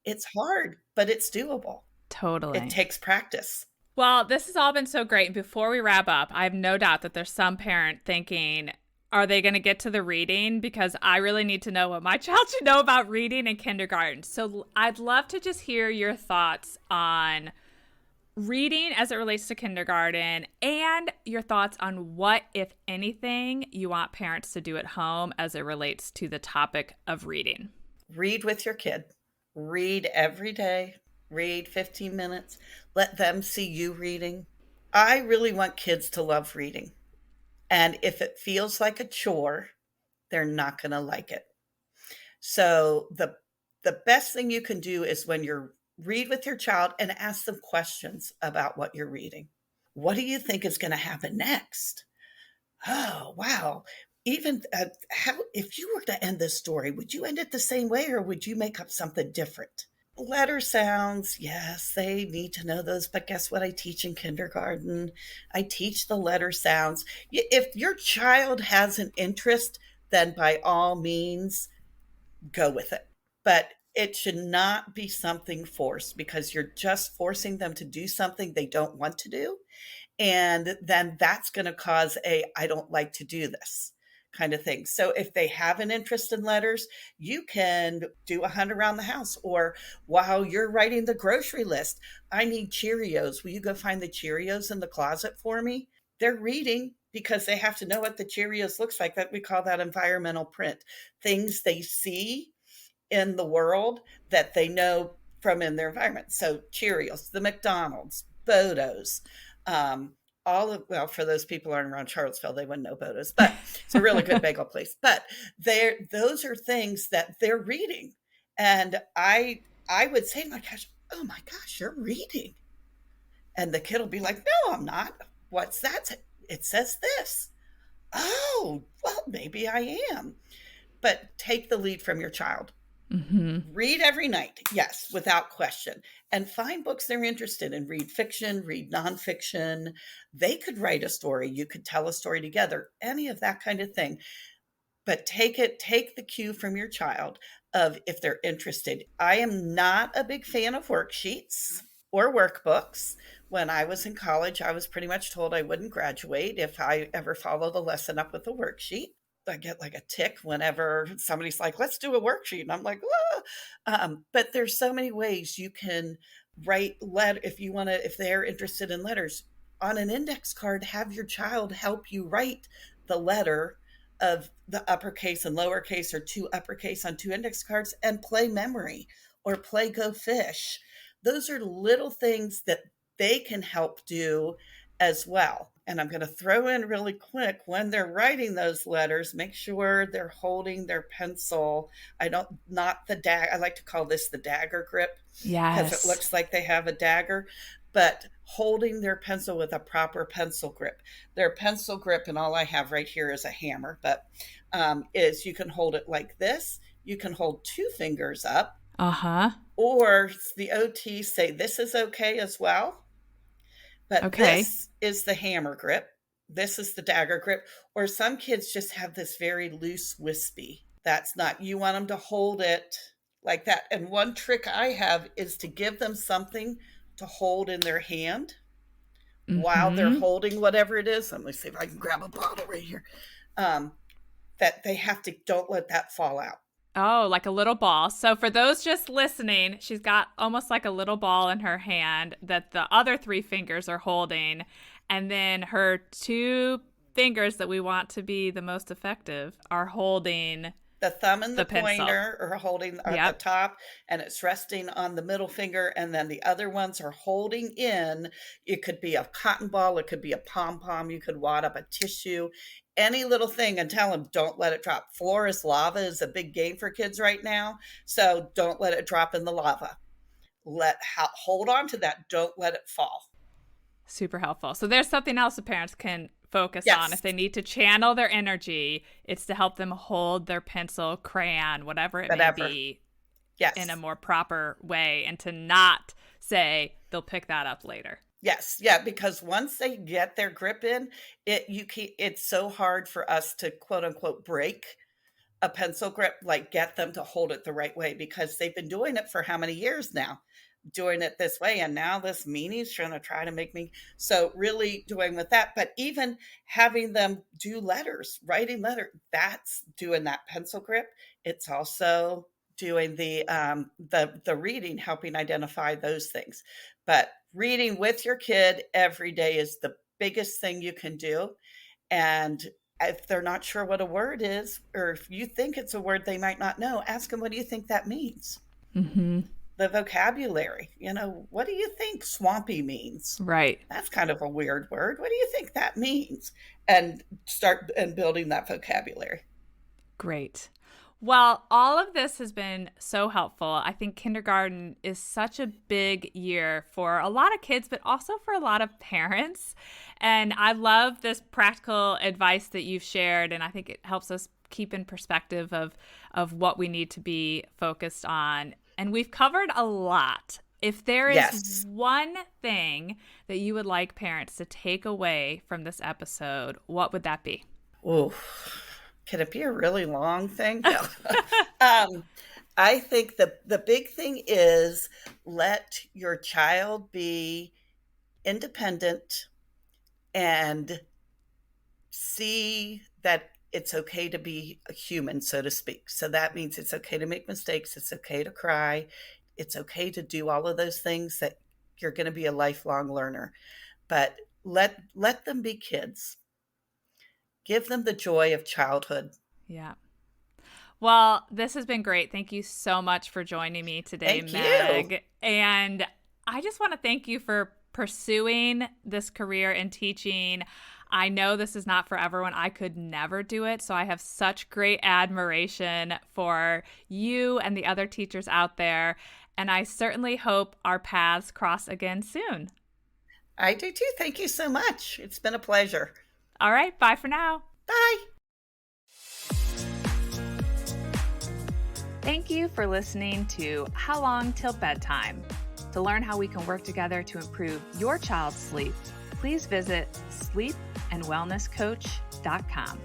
It's hard, but it's doable. It Totally. takes practice. Well, this has all been so great. Before we wrap up, I have no doubt that there's some parent thinking, are they going to get to the reading? Because I really need to know what my child should know about reading in kindergarten. So I'd love to just hear your thoughts on reading as it relates to kindergarten and your thoughts on what, if anything, you want parents to do at home as it relates to the topic of reading. Read with your kid. Read every day. Read 15 minutes. Let them see you reading. I really want kids to love reading. And if it feels like a chore, they're not going to like it. So the best thing you can do is when you're read with your child and ask them questions about what you're reading. What do you think is going to happen next? Oh, wow. Even how, if you were to end this story, would you end it the same way or would you make up something different? Letter sounds, yes, they need to know those. But guess what I teach in kindergarten? I teach the letter sounds. If your child has an interest, then by all means, go with it. But it should not be something forced because you're just forcing them to do something they don't want to do. And then that's going to cause I don't like to do this kind of thing. So if they have an interest in letters, you can do a hunt around the house, or while you're writing the grocery list, I need Cheerios. Will you go find the Cheerios in the closet for me? They're reading because they have to know what the Cheerios looks like. That we call that environmental print. Things they see in the world that they know from in their environment. So Cheerios, the McDonald's, Bodos, all of, well, for those people who aren't around Charlottesville, they wouldn't know Bodos, but it's a really good bagel place. But those are things that they're reading. And I would say, my gosh, oh my gosh, you're reading. And the kid will be like, no, I'm not. What's that? It says this. Oh, well, maybe I am. But take the lead from your child. Mm-hmm. Read every night, yes, without question. And find books they're interested in. Read fiction, read nonfiction. They could write a story. You could tell a story together, any of that kind of thing. But take the cue from your child of if they're interested. I am not a big fan of worksheets or workbooks. When I was in college, I was pretty much told I wouldn't graduate if I ever followed a lesson up with a worksheet. I get like a tick whenever somebody's like, let's do a worksheet. And I'm like, but there's so many ways you can write letter if you want to, if they're interested in letters on an index card, have your child help you write the letter of the uppercase and lowercase or two uppercase on two index cards and play memory or play go fish. Those are little things that they can help do as well. And I'm going to throw in really quick, when they're writing those letters, make sure they're holding their pencil. Not the dagger. I like to call this the dagger grip. Yes. Because it looks like they have a dagger, but holding their pencil with a proper pencil grip. Their pencil grip, and all I have right here is a hammer, but is you can hold it like this. You can hold two fingers up. Uh-huh. Or the OTs say this is okay as well. But okay. This is the hammer grip. This is the dagger grip. Or some kids just have this very loose wispy. That's not, you want them to hold it like that. And one trick I have is to give them something to hold in their hand while they're holding whatever it is. Let me see if I can grab a bottle right here. That they have to, don't let that fall out. Oh, like a little ball. So for those just listening, she's got almost like a little ball in her hand that the other three fingers are holding. And then her two fingers that we want to be the most effective are holding the thumb and the pencil. Pointer are holding at the top, and it's resting on the middle finger. And then the other ones are holding in. It could be a cotton ball. It could be a pom-pom. You could wad up a tissue, any little thing, and tell them, don't let it drop. Floor is lava is a big game for kids right now. So don't let it drop in the lava. hold on to that. Don't let it fall. Super helpful. So there's something else the parents can focus on. Yes. If they need to channel their energy, it's to help them hold their pencil, crayon, whatever it may be, yes, in a more proper way, and to not say they'll pick that up later. Yes. Yeah. Because once they get their grip in, it's so hard for us to quote unquote break a pencil grip, like get them to hold it the right way, because they've been doing it for how many years now, doing it this way. And now this meanie's trying to make me. So really doing with that, but even having them do letters, writing letter, that's doing that pencil grip. It's also doing the reading, helping identify those things. But reading with your kid every day is the biggest thing you can do. And if they're not sure what a word is, or if you think it's a word they might not know, ask them, what do you think that means? Mm-hmm. The vocabulary, what do you think swampy means? Right. That's kind of a weird word. What do you think that means? And start building that vocabulary. Great. Well, all of this has been so helpful. I think kindergarten is such a big year for a lot of kids, but also for a lot of parents. And I love this practical advice that you've shared. And I think it helps us keep in perspective of what we need to be focused on. And we've covered a lot. If there is one thing that you would like parents to take away from this episode, what would that be? Oh, can it be a really long thing? No. I think the big thing is let your child be independent and see that it's okay to be a human, so to speak. So that means it's okay to make mistakes. It's okay to cry. It's okay to do all of those things, that you're going to be a lifelong learner. But let them be kids. Give them the joy of childhood. Yeah. Well, this has been great. Thank you so much for joining me today, Meg. You. And I just want to thank you for pursuing this career in teaching. I know this is not for everyone. I could never do it. So I have such great admiration for you and the other teachers out there. And I certainly hope our paths cross again soon. I do too. Thank you so much. It's been a pleasure. All right. Bye for now. Bye. Thank you for listening to How Long Till Bedtime. To learn how we can work together to improve your child's sleep, please visit sleepandwellnesscoach.com.